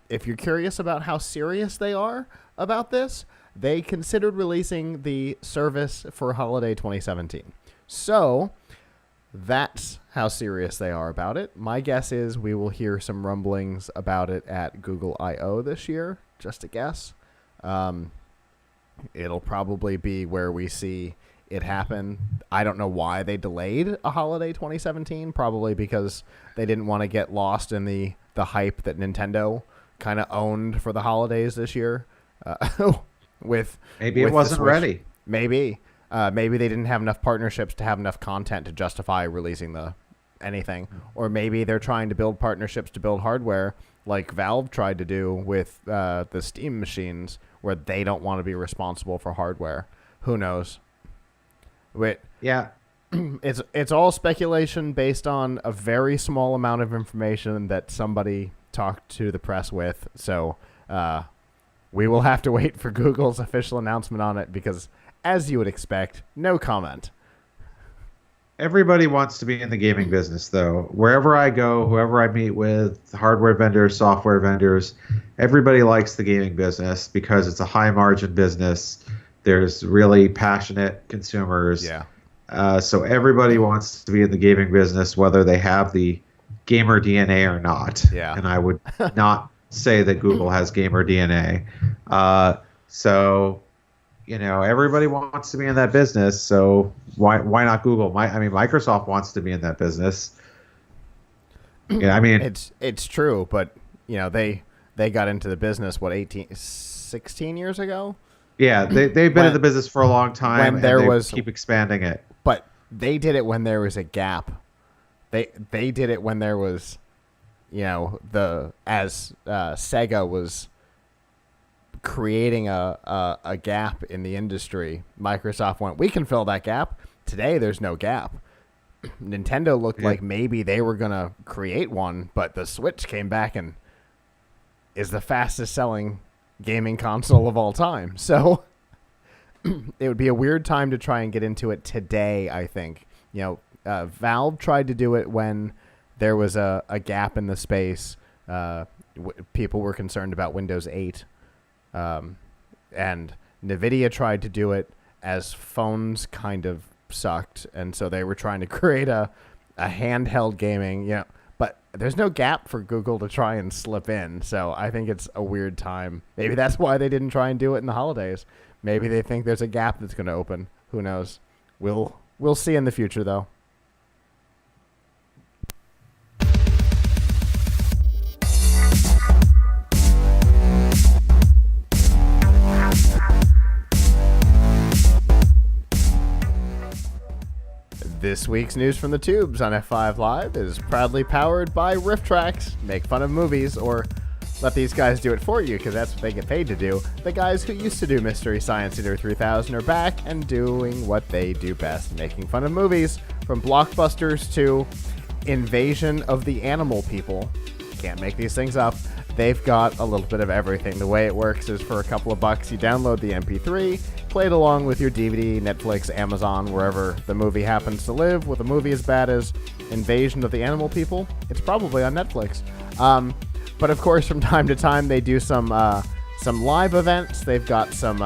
If you're curious about how serious they are about this, they considered releasing the service for holiday 2017. So that's how serious they are about it. My guess is we will hear some rumblings about it at Google I/O this year, just a guess. It'll probably be where we see it happen. I don't know why they delayed a holiday 2017, probably because they didn't want to get lost in the hype that Nintendo kind of owned for the holidays this year. Maybe it wasn't ready. Maybe they didn't have enough partnerships to have enough content to justify releasing anything, or maybe they're trying to build partnerships to build hardware, like Valve tried to do with the Steam machines, where they don't want to be responsible for hardware. Who knows? Yeah. It's all speculation based on a very small amount of information that somebody talked to the press with. So we will have to wait for Google's official announcement on it because, as you would expect, no comment. Everybody wants to be in the gaming business, though. Wherever I go, whoever I meet with, hardware vendors, software vendors, everybody likes the gaming business because it's a high-margin business. There's really passionate consumers. Yeah. So everybody wants to be in the gaming business, whether they have the gamer DNA or not. Yeah. And I would not say that Google has gamer DNA. So, everybody wants to be in that business. So why not Google? Microsoft wants to be in that business. Yeah, it's true, but they got into the business 16 years ago. Yeah, they've been in the business for a long time, and they keep expanding it. But they did it when there was a gap. They did it when there was, Sega was creating a gap in the industry. Microsoft went, we can fill that gap. Today, there's no gap. Nintendo looked like maybe they were going to create one, but the Switch came back and is the fastest selling gaming console of all time. So it would be a weird time to try and get into it today, I think. Valve tried to do it when there was a gap in the space. People were concerned about Windows 8. And NVIDIA tried to do it as phones kind of sucked. And so they were trying to create a handheld gaming, But there's no gap for Google to try and slip in, so I think it's a weird time. Maybe that's why they didn't try and do it in the holidays. Maybe they think there's a gap that's going to open. Who knows? We'll see in the future, though. This week's news from the tubes on F5 Live is proudly powered by RiffTrax. Make fun of movies, or let these guys do it for you, because that's what they get paid to do. The guys who used to do Mystery Science Theater 3000 are back and doing what they do best, making fun of movies, from blockbusters to Invasion of the Animal People. Can't make these things up. They've got a little bit of everything. The way it works is for a couple of bucks, you download the MP3, play it along with your DVD, Netflix, Amazon, wherever the movie happens to live. With a movie as bad as Invasion of the Animal People, it's probably on Netflix. But of course, from time to time, they do some live events. They've got some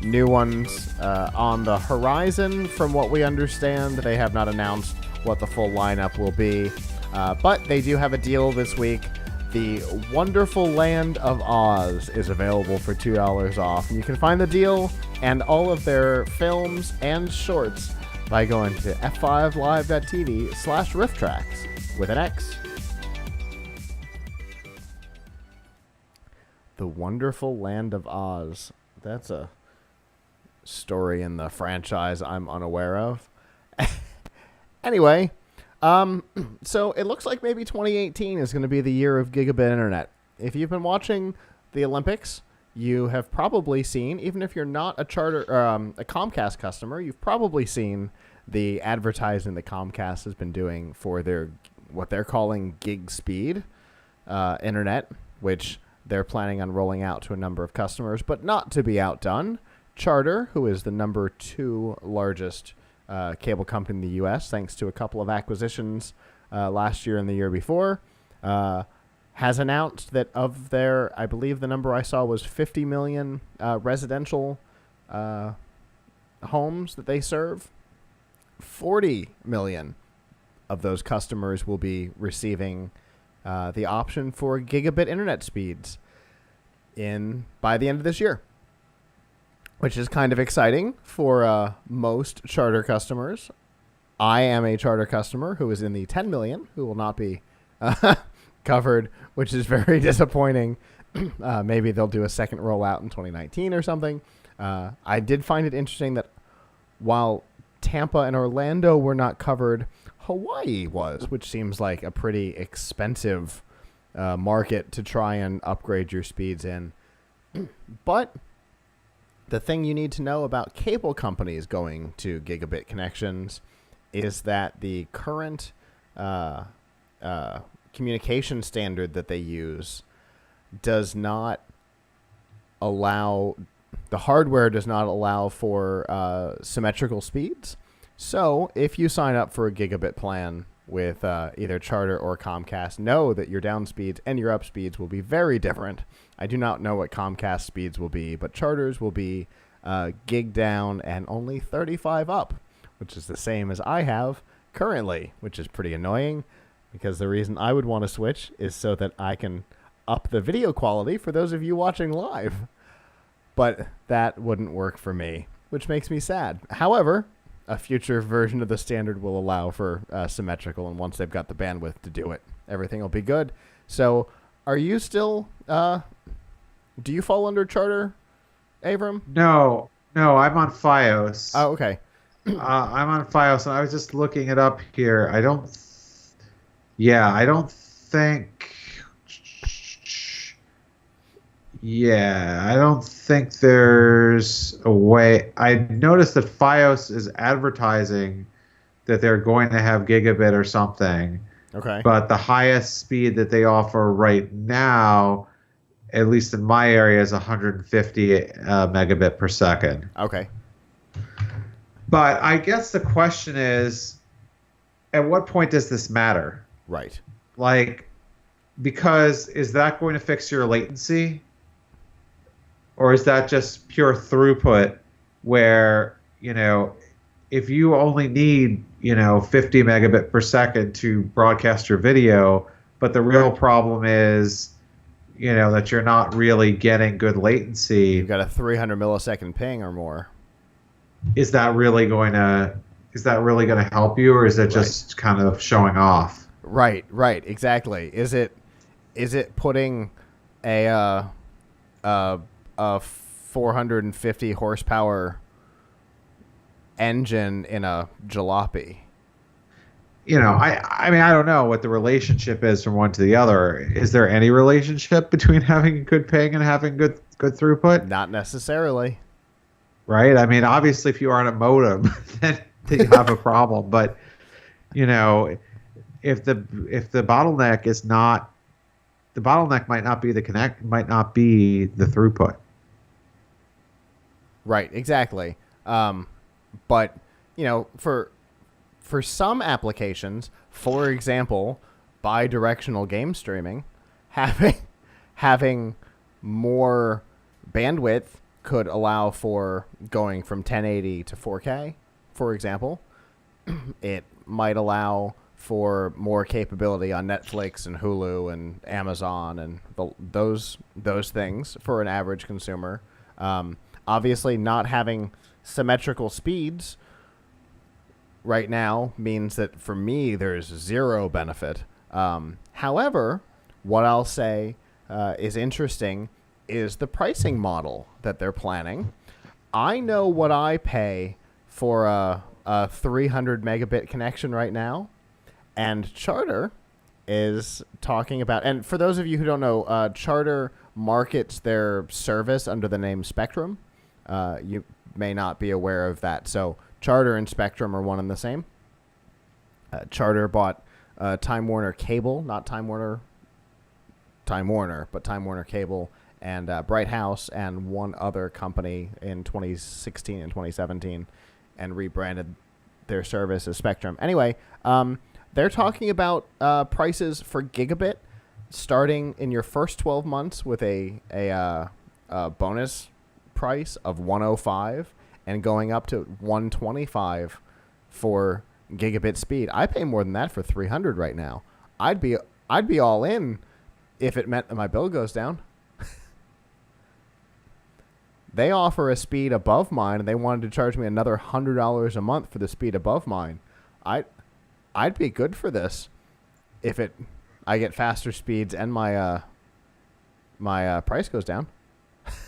new ones on the horizon, from what we understand. They have not announced what the full lineup will be. But they do have a deal this week. The Wonderful Land of Oz is available for $2 off. And you can find the deal and all of their films and shorts by going to f5live.tv/rifftracks with an X. The Wonderful Land of Oz. That's a story in the franchise I'm unaware of. Anyway, so it looks like maybe 2018 is going to be the year of gigabit internet. if you've been watching the Olympics, you have probably seen, even if you're not a a Comcast customer, you've probably seen the advertising that Comcast has been doing for their what they're calling gig speed internet, which they're planning on rolling out to a number of customers. But not to be outdone, Charter, who is the number 2 largest cable company in the U.S., thanks to a couple of acquisitions last year and the year before, has announced that of their, I believe the number I saw was 50 million residential homes that they serve, 40 million of those customers will be receiving the option for gigabit internet speeds by the end of this year, which is kind of exciting for most Charter customers. I am a Charter customer who is in the 10 million who will not be covered, which is very disappointing. Maybe they'll do a second rollout in 2019 or something. I did find it interesting that while Tampa and Orlando were not covered, Hawaii was, which seems like a pretty expensive market to try and upgrade your speeds in. But the thing you need to know about cable companies going to gigabit connections is that the current communication standard that they use does not allow, the hardware does not allow for symmetrical speeds. So if you sign up for a gigabit plan with either Charter or Comcast, know that your down speeds and your up speeds will be very different. I do not know what Comcast speeds will be, but Charter's will be gig down and only 35 up, which is the same as I have currently, which is pretty annoying because the reason I would want to switch is so that I can up the video quality for those of you watching live. But that wouldn't work for me, which makes me sad. However, a future version of the standard will allow for symmetrical, and once they've got the bandwidth to do it, everything will be good. So are you still, do you fall under Charter, Avram? No, I'm on FiOS. Oh, okay. I'm on FiOS, and I was just looking it up here. I don't think there's a way. I noticed that FiOS is advertising that they're going to have gigabit or something. Okay. But the highest speed that they offer right now, at least in my area, is 150 megabit per second. Okay. But I guess the question is, at what point does this matter? Right. Like, because is that going to fix your latency? Or is that just pure throughput where, if you only need, 50 megabit per second to broadcast your video, but the real problem is, that you're not really getting good latency. You've got a 300 millisecond ping or more. Is that really going to help you, or is it just kind of showing off? Right, exactly. Is it putting a 450 horsepower engine in a jalopy? I mean, I don't know what the relationship is from one to the other. Is there any relationship between having good ping and having good throughput? Not necessarily. Right? I mean, obviously, if you are on a modem, then you have a problem. But if the bottleneck is not, the bottleneck might not be might not be the throughput. Right, exactly. But for some applications, for example, bi-directional game streaming, having more bandwidth could allow for going from 1080 to 4K, for example. It might allow for more capability on Netflix and Hulu and Amazon and those things for an average consumer. Obviously, not having symmetrical speeds right now means that for me there's zero benefit. However, what I'll say is interesting is the pricing model that they're planning. I know what I pay for a 300 megabit connection right now, and Charter is talking about, and for those of you who don't know, Charter markets their service under the name Spectrum. You may not be aware of that. So Charter and Spectrum are one and the same. Charter bought Time Warner Cable, not Time Warner, but Time Warner Cable and Bright House and one other company in 2016 and 2017 and rebranded their service as Spectrum. Anyway, they're talking about prices for gigabit starting in your first 12 months with a bonus price of $105 and going up to $125 for gigabit speed. I pay more than that for $300 right now. I'd be all in if it meant that my bill goes down. They offer a speed above mine, and they wanted to charge me another $100 a month for the speed above mine. I'd be good for this if I get faster speeds and my price goes down.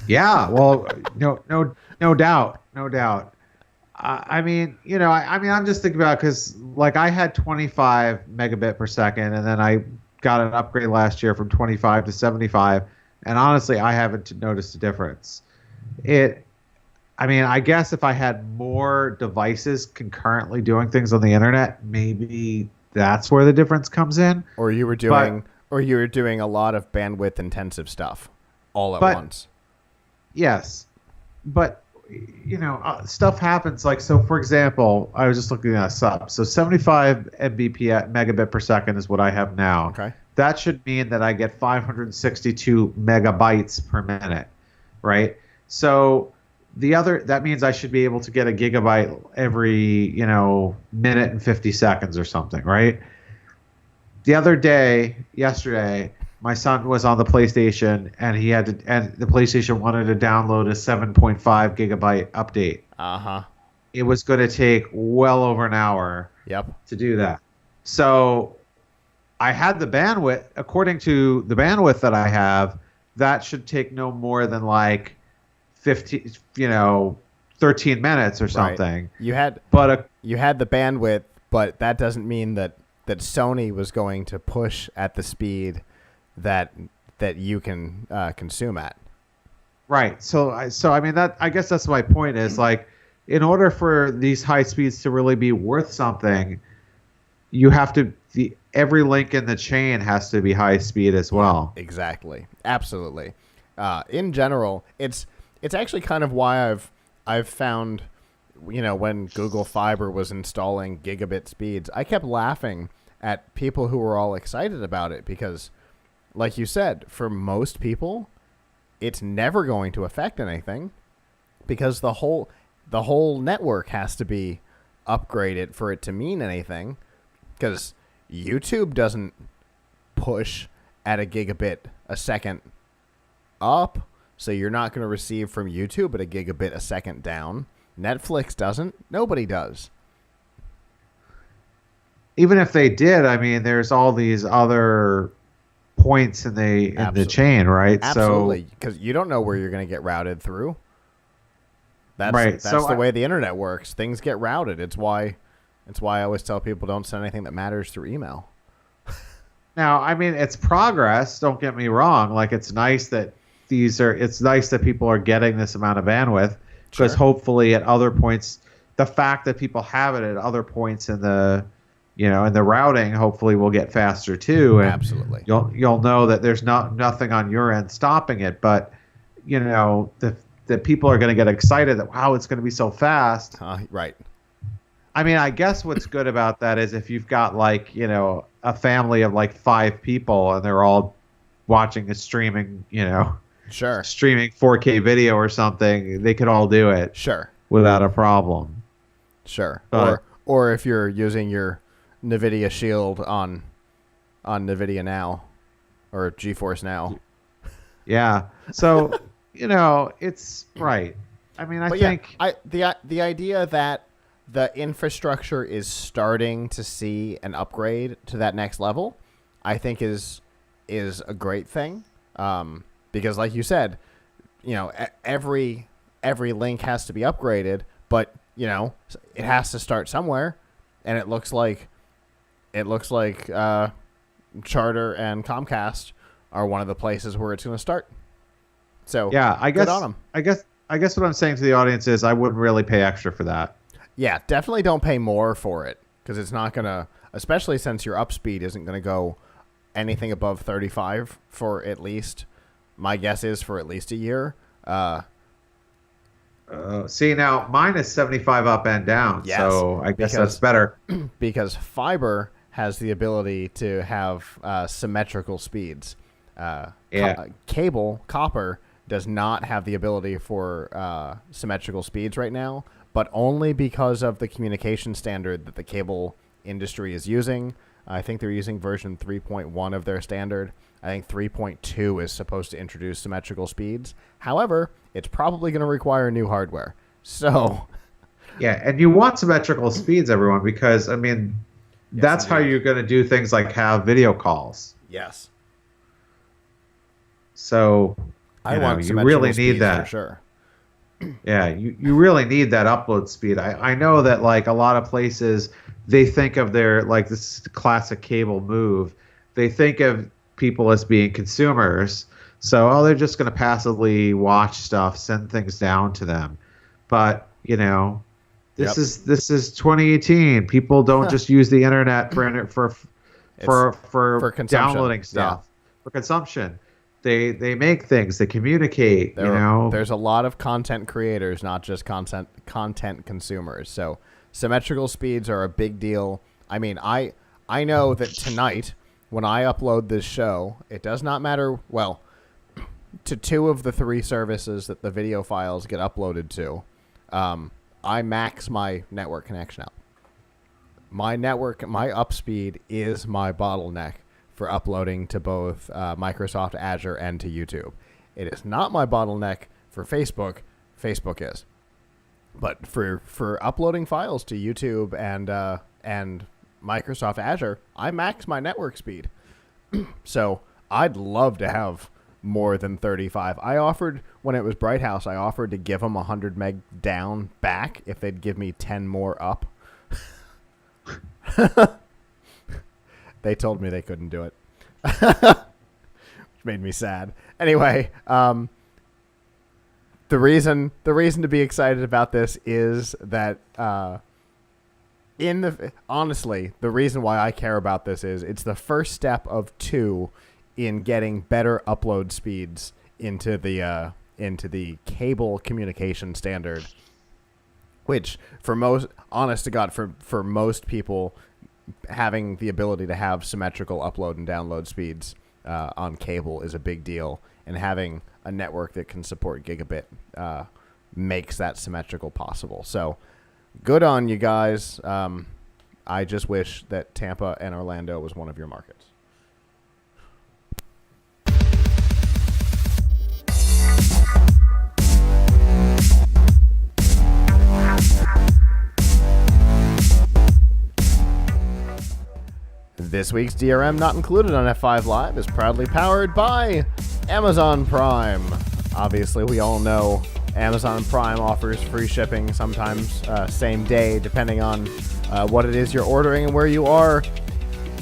Yeah, well, no doubt. I mean, I'm just thinking about, because like I had 25 megabit per second, and then I got an upgrade last year from 25 to 75, and honestly, I haven't noticed a difference. I guess if I had more devices concurrently doing things on the internet, maybe that's where the difference comes in. Or you were doing a lot of bandwidth intensive stuff all at once. Yes, but stuff happens. Like, so for example, I was just looking this up. So 75 megabit per second is what I have now. Okay. That should mean that I get 562 megabytes per minute, right? So that means I should be able to get a gigabyte every, minute and 50 seconds or something, right? Yesterday, my son was on the PlayStation, and and the PlayStation wanted to download a 7.5 gigabyte update. Uh-huh. It was going to take well over an hour to do that. So I had the bandwidth. According to the bandwidth that I have, that should take no more than like 13 minutes or something. Right. You had the bandwidth, but that doesn't mean that Sony was going to push at the speed that you can consume at. Right. So I mean, that, I guess that's my point, is like, in order for these high speeds to really be worth something, you have to, every link in the chain has to be high speed as well. Exactly. Absolutely. In general, it's actually kind of why I've found, when Google Fiber was installing gigabit speeds, I kept laughing at people who were all excited about it, because like you said, for most people, it's never going to affect anything, because the whole network has to be upgraded for it to mean anything, because YouTube doesn't push at a gigabit a second up, so you're not going to receive from YouTube at a gigabit a second down. Netflix doesn't. Nobody does. Even if they did, I mean, there's all these other points in the chain, right? Absolutely, because you don't know where you're going to get routed through. That's the way the internet works. Things get routed. It's why I always tell people, don't send anything that matters through email. Now, I mean, it's progress. Don't get me wrong. Like, it's nice that people are getting this amount of bandwidth, because hopefully at other points, the fact that people have it at other points in the routing, hopefully will get faster too. And absolutely, you'll know that there's nothing on your end stopping it, but the people are going to get excited that, wow, it's going to be so fast. Right. I mean, I guess what's good about that is if you've got a family of 5 people and they're all watching a streaming 4K video or something, they could all do it without a problem. Or if you're using your NVIDIA Shield on NVIDIA Now or GeForce Now. Yeah. So, it's right. I mean, I think the idea that the infrastructure is starting to see an upgrade to that next level, I think is a great thing. Because like you said, every link has to be upgraded, but it has to start somewhere, and it looks like Charter and Comcast are one of the places where it's going to start. So yeah, I good guess on them. I guess what I'm saying to the audience is I wouldn't really pay extra for that. Yeah, definitely don't pay more for it because it's not going to, especially since your up speed isn't going to go anything above 35 for at least, my guess is for at least a year. See, now mine is 75 up and down, Yes, so I guess that's better. Because fiber has the ability to have symmetrical speeds. Cable, copper, does not have the ability for symmetrical speeds right now, but only because of the communication standard that the cable industry is using. I think they're using version 3.1 of their standard. I think 3.2 is supposed to introduce symmetrical speeds. However, it's probably going to require new hardware. So, yeah, and you want symmetrical speeds, everyone, because I mean, that's how you're going to do things like have video calls. Yes. So, you really need that for sure. Yeah, you really need that upload speed. I know that like a lot of places they think of their like this classic cable move. They think of people as being consumers. So they're just going to passively watch stuff, send things down to them. But, this is 2018. People don't just use the internet for downloading stuff, for consumption. They make things, they communicate, There's a lot of content creators, not just content consumers. So symmetrical speeds are a big deal. I mean, I know that tonight when I upload this show, it does not matter, well, to 2 of the 3 services that the video files get uploaded to, I max my network connection out. My up speed is my bottleneck for uploading to both Microsoft Azure and to YouTube. It is not my bottleneck for Facebook. Facebook is. But for uploading files to YouTube and Microsoft Azure, I max my network speed. So I'd love to have more than 35. I offered, when it was Bright House, I offered to give them 100 meg down back if they'd give me 10 more up. They told me they couldn't do it, which made me sad. Anyway, the reason to be excited about this is that honestly, the reason why I care about this is it's the first step of 2 in getting better upload speeds into the cable communication standard, which for most, honest to God, for most people, having the ability to have symmetrical upload and download speeds on cable is a big deal, and having a network that can support gigabit makes that symmetrical possible. So good on you guys. I just wish that Tampa and Orlando was one of your markets. This week's DRM not included on F5 Live is proudly powered by Amazon Prime. Obviously, we all know Amazon Prime offers free shipping, sometimes same day, depending on what it is you're ordering and where you are.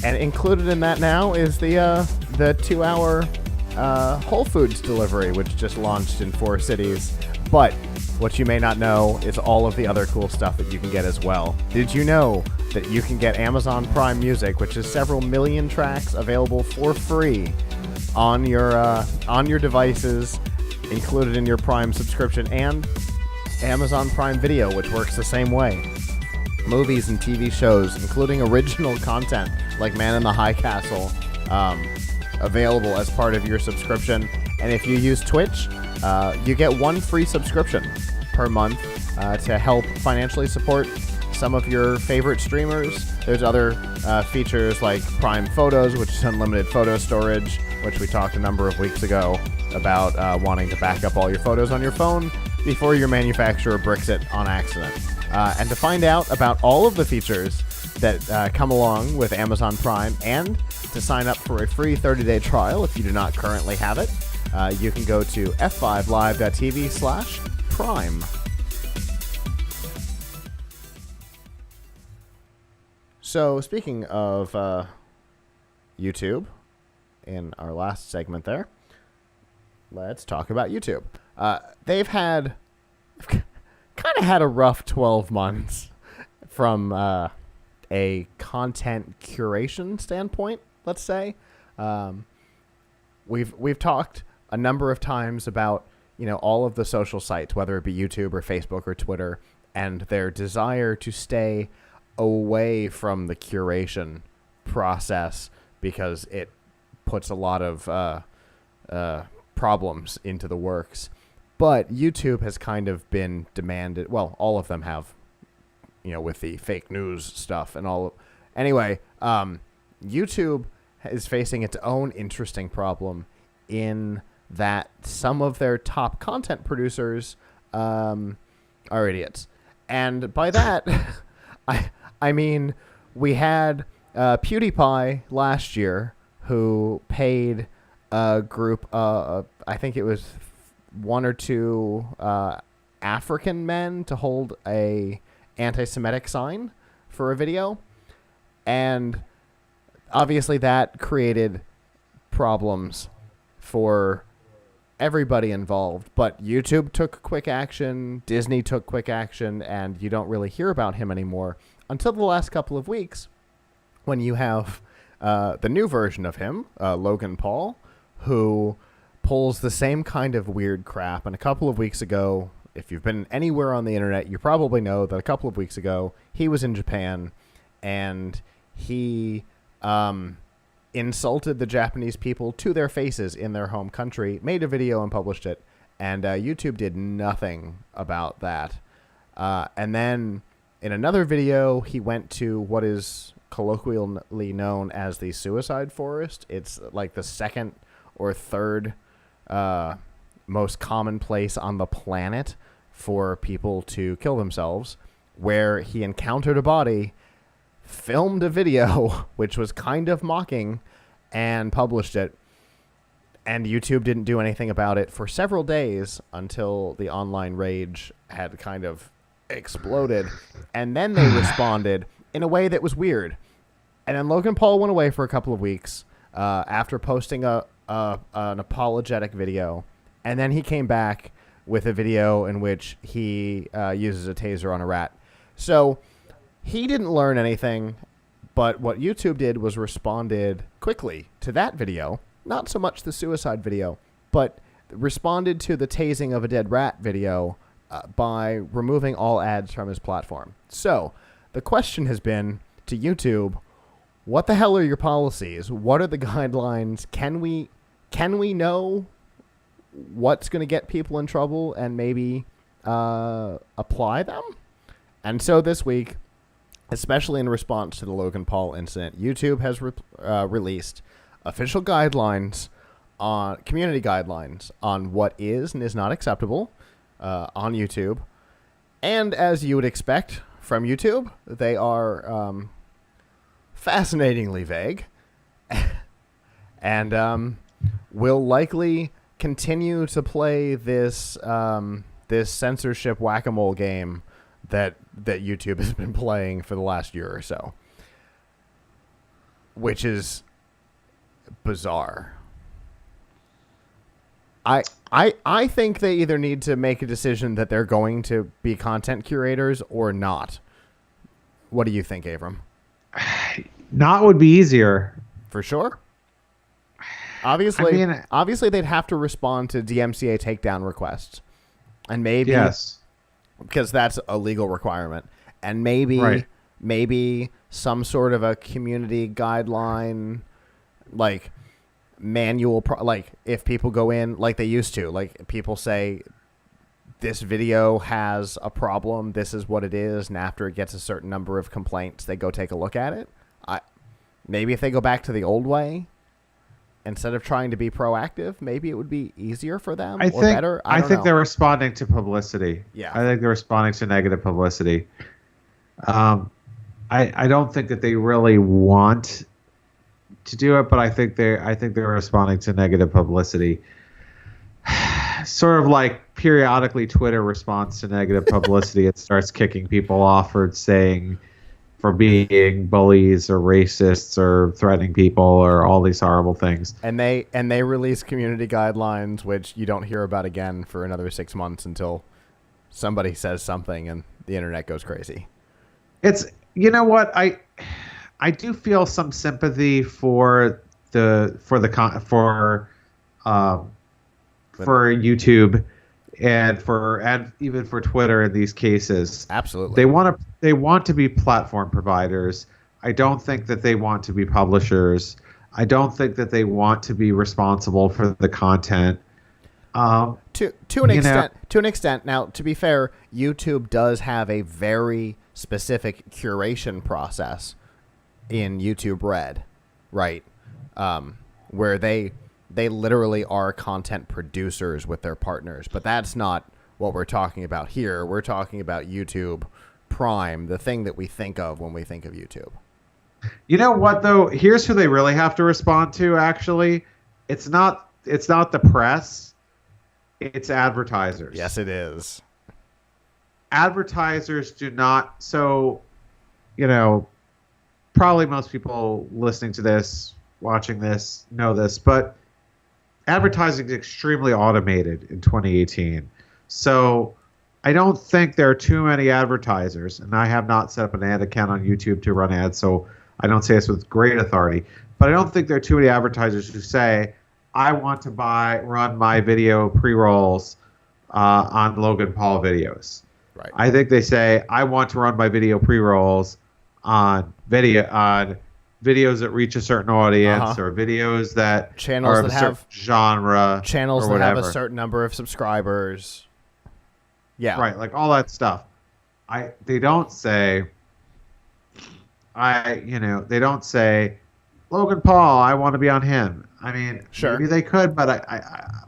And included in that now is the 2-hour Whole Foods delivery, which just launched in 4 cities. But what you may not know is all of the other cool stuff that you can get as well. Did you know that you can get Amazon Prime Music, which is several million tracks available for free on your devices, included in your Prime subscription, and Amazon Prime Video, which works the same way. Movies and TV shows, including original content like Man in the High Castle, available as part of your subscription. And if you use Twitch, you get 1 free subscription per month to help financially support some of your favorite streamers. There's other features like Prime Photos, which is unlimited photo storage, which we talked a number of weeks ago about wanting to back up all your photos on your phone before your manufacturer bricks it on accident. And to find out about all of the features that come along with Amazon Prime, and to sign up for a free 30-day trial if you do not currently have it, you can go to f5live.tv/prime. So, speaking of YouTube in our last segment there. Let's talk about YouTube. They've kind of had a rough 12 months from a content curation standpoint, let's say. We've talked a number of times about, all of the social sites, whether it be YouTube or Facebook or Twitter, and their desire to stay away from the curation process because it puts a lot of problems into the works. But YouTube has kind of been demanded. Well, all of them have, with the fake news stuff and all. Anyway, YouTube is facing its own interesting problem in that some of their top content producers are idiots. And by that, I mean, we had PewDiePie last year who paid a group, I think it was one or two African men to hold a anti-Semitic sign for a video. And obviously that created problems for everybody involved. But YouTube took quick action, Disney took quick action, and you don't really hear about him anymore until the last couple of weeks when you have the new version of him, Logan Paul, who pulls the same kind of weird crap. And a couple of weeks ago, if you've been anywhere on the internet, you probably know that a couple of weeks ago, he was in Japan and he insulted the Japanese people to their faces in their home country, made a video and published it, and YouTube did nothing about that. And then in another video, he went to what is colloquially known as the suicide forest. It's like the second or third most common place on the planet for people to kill themselves, where he encountered a body, filmed a video, which was kind of mocking, and published it. And YouTube didn't do anything about it for several days until the online rage had kind of exploded. And then they responded in a way that was weird. And then Logan Paul went away for a couple of weeks after posting an apologetic video. And then he came back with a video in which he uses a taser on a rat. So he didn't learn anything, but what YouTube did was responded quickly to that video. Not so much the suicide video, but responded to the tasing of a dead rat video by removing all ads from his platform. So the question has been to YouTube, what the hell are your policies? What are the guidelines? Can we know what's going to get people in trouble and maybe apply them? And so this week, especially in response to the Logan Paul incident, YouTube has released official guidelines, community guidelines on what is and is not acceptable on YouTube. And as you would expect from YouTube, they are fascinatingly vague and will likely continue to play this this censorship whack-a-mole game that YouTube has been playing for the last year or so, which is bizarre. I think they either need to make a decision that they're going to be content curators or not. What do you think, Avram? Not would be easier. For sure. Obviously, they'd have to respond to DMCA takedown requests, and maybe yes, because that's a legal requirement, and maybe some sort of a community guideline, like manual, like if people go in like they used to, like people say this video has a problem, this is what it is, and after it gets a certain number of complaints, they go take a look at it. Maybe if they go back to the old way, instead of trying to be proactive, maybe it would be easier for them or better. I think they're responding to publicity. Yeah. I think they're responding to negative publicity. I don't think that they really want to do it, but I think they're responding to negative publicity. Sort of like periodically Twitter responds to negative publicity. It starts kicking people off or saying, for being bullies or racists or threatening people or all these horrible things. And they release community guidelines, which you don't hear about again for another 6 months until somebody says something and the internet goes crazy. It's, you know what, I do feel some sympathy for YouTube and even for Twitter in these cases. Absolutely. They want to be platform providers. I don't think that they want to be publishers. I don't think that they want to be responsible for the content. To an extent. Now, to be fair, YouTube does have a very specific curation process in YouTube Red, right? Where they literally are content producers with their partners, but that's not what we're talking about here. We're talking about YouTube Prime, the thing that we think of when we think of YouTube. You know what, though? Here's who they really have to respond to, actually. It's not the press. It's advertisers. Yes, it is. Advertisers do not. So, probably most people listening to this, watching this, know this, but advertising is extremely automated in 2018. So I don't think there are too many advertisers, and I have not set up an ad account on YouTube to run ads, so I don't say this with great authority, but I don't think there are too many advertisers who say, I want to run my video pre-rolls on Logan Paul videos. Right. I think they say, I want to run my video pre-rolls on videos that reach a certain audience, or videos that channels are that of a certain have genre, channels or that have whatever. a certain number of subscribers. Yeah. Right, like all that stuff. They don't say they don't say Logan Paul, I want to be on him. I mean, sure, maybe they could, but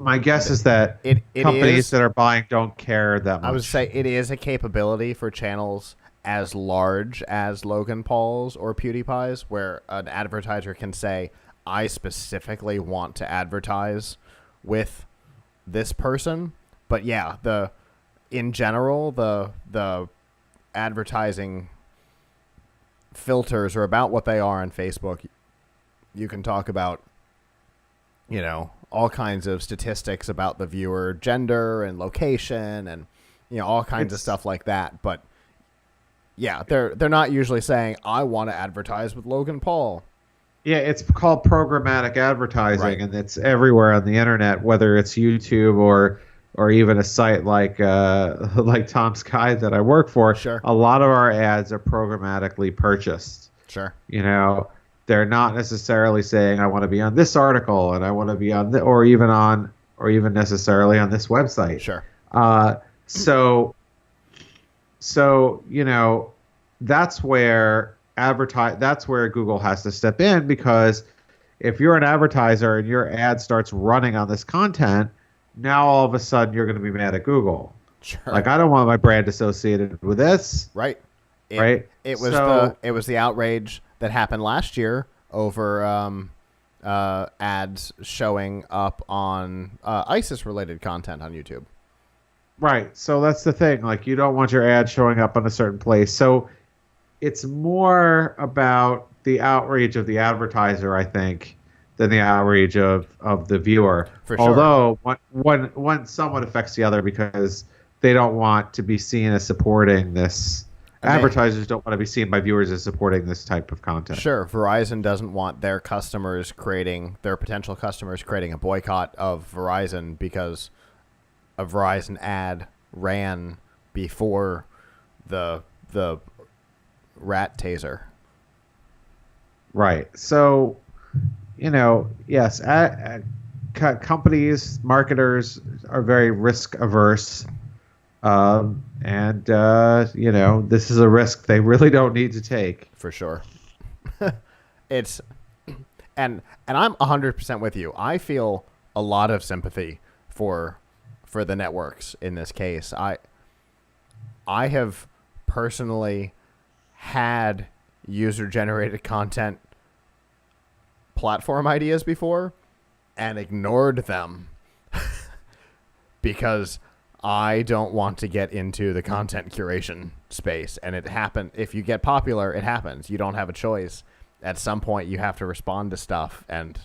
my guess is that companies that are buying don't care that much. I would say it is a capability for channels as large as Logan Paul's or PewDiePie's, where an advertiser can say, I specifically want to advertise with this person. But yeah, in general, the advertising filters are about what they are on Facebook. You can talk about, all kinds of statistics about the viewer gender and location and, all kinds of stuff like that. But yeah, they're not usually saying, I want to advertise with Logan Paul. Yeah, it's called programmatic advertising, right. And it's everywhere on the internet, whether it's YouTube or even a site like Tom's Guide that I work for. Sure. A lot of our ads are programmatically purchased. Sure. They're not necessarily saying I want to be on this article and I want to be on or even necessarily on this website. Sure. So that's where Google has to step in, because if you're an advertiser and your ad starts running on this content, now all of a sudden you're going to be mad at Google. Sure. Like, I don't want my brand associated with this. Right. It was the outrage that happened last year over ads showing up on ISIS-related content on YouTube. Right. So that's the thing. Like, you don't want your ad showing up on a certain place. So it's more about the outrage of the advertiser, I think, than the outrage of the viewer. For sure. Although one somewhat affects the other, because they don't want to be seen as supporting this. Advertisers don't want to be seen by viewers as supporting this type of content. Sure. Verizon doesn't want their potential customers creating a boycott of Verizon because a Verizon ad ran before the rat taser. Right. So, yes, companies, marketers are very risk averse. This is a risk they really don't need to take. For sure. And I'm 100% with you. I feel a lot of sympathy for the networks in this case. I have personally had user-generated content platform ideas before and ignored them because I don't want to get into the content curation space. And if you get popular, it happens. You don't have a choice. At some point, you have to respond to stuff. And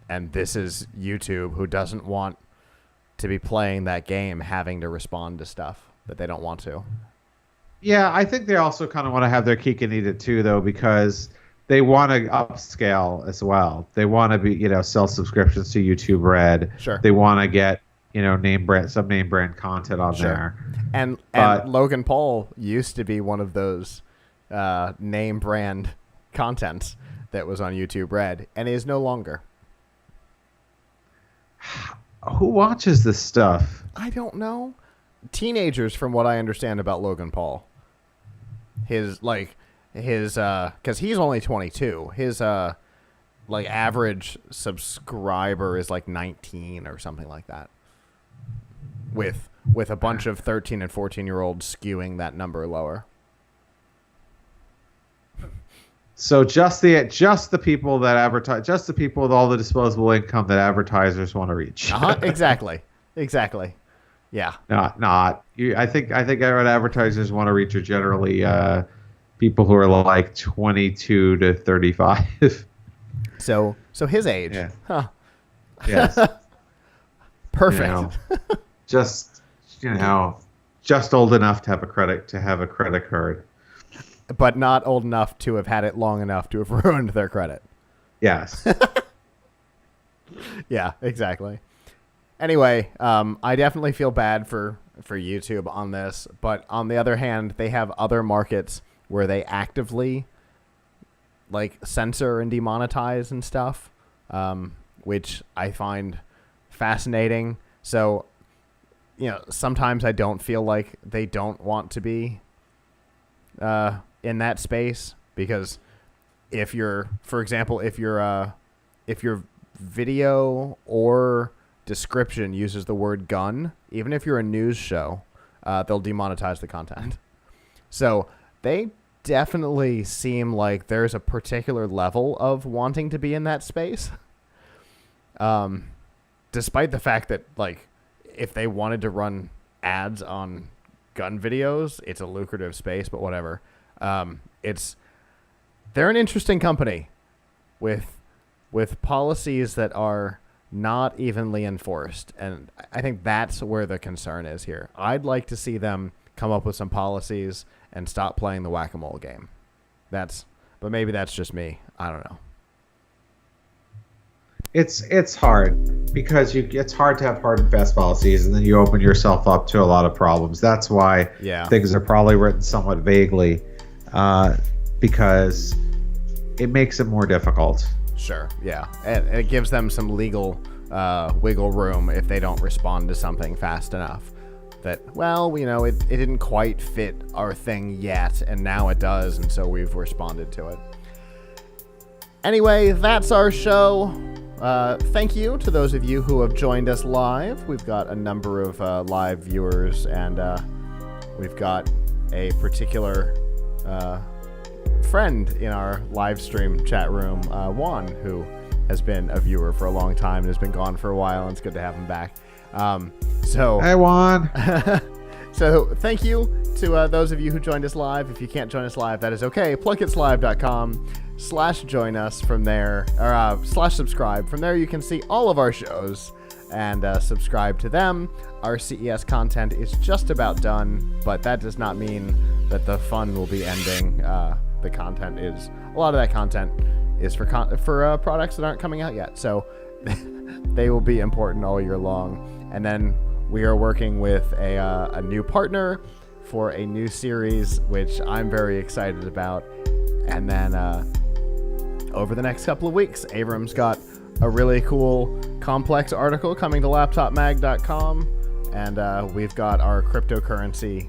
this is YouTube, who doesn't want to be playing that game, having to respond to stuff that they don't want to. Yeah, I think they also kind of want to have their cake and eat it too, though, because they want to upscale as well. They want to be, sell subscriptions to YouTube Red. Sure. They want to get, some name brand content on there. And Logan Paul used to be one of those name brand contents that was on YouTube Red, and is no longer. Who watches this stuff? I don't know. Teenagers, from what I understand about Logan Paul. Because he's only 22. His average subscriber is 19 or something like that. With a bunch of 13 and 14-year-olds skewing that number lower. So just the people that advertise, just the people with all the disposable income that advertisers want to reach. Exactly. Yeah. Not. I think what advertisers want to reach are generally people who are 22 to 35. So his age. Yeah. Huh. Yes. Perfect. Just old enough to have a credit card. But not old enough to have had it long enough to have ruined their credit. Yes. Yeah, exactly. Anyway, I definitely feel bad for YouTube on this, but on the other hand, they have other markets where they actively censor and demonetize and stuff, which I find fascinating. So, sometimes I don't feel like they don't want to be in that space, because if your video or description uses the word gun, even if you're a news show, they'll demonetize the content. So they definitely seem like there's a particular level of wanting to be in that space. Despite the fact that if they wanted to run ads on gun videos, it's a lucrative space, but whatever. They're an interesting company with policies that are not evenly enforced, and I think that's where the concern is here. I'd like to see them come up with some policies and stop playing the whack-a-mole game. But maybe that's just me. I don't know. It's hard because it's hard to have hard and fast policies, and then you open yourself up to a lot of problems. That's why things are probably written somewhat vaguely, because it makes it more difficult. Sure, yeah. And it gives them some legal wiggle room if they don't respond to something fast enough. That, it didn't quite fit our thing yet, and now it does, and so we've responded to it. Anyway, that's our show. Thank you to those of you who have joined us live. We've got a number of live viewers, and we've got a particular friend in our live stream chat room, Juan, who has been a viewer for a long time and has been gone for a while, and it's good to have him back. Hey, Juan. So thank you to those of you who joined us live. If you can't join us live, that is okay. PLUGHITZlive.com/join us from there, or /subscribe. From there, you can see all of our shows and subscribe to them. Our CES content is just about done, but that does not mean that the fun will be ending. A lot of that content is for products that aren't coming out yet, so they will be important all year long. And then we are working with a new partner for a new series, which I'm very excited about. And then over the next couple of weeks, Avram's got a really cool complex article coming to laptopmag.com, and we've got our cryptocurrency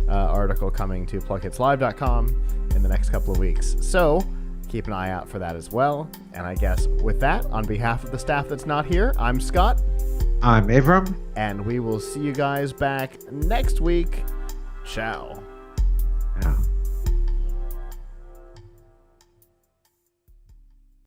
article coming to PLUGHITZlive.com in the next couple of weeks. So keep an eye out for that as well. And I guess with that, on behalf of the staff that's not here, I'm Scott. I'm Avram. And we will see you guys back next week. Ciao. Yeah.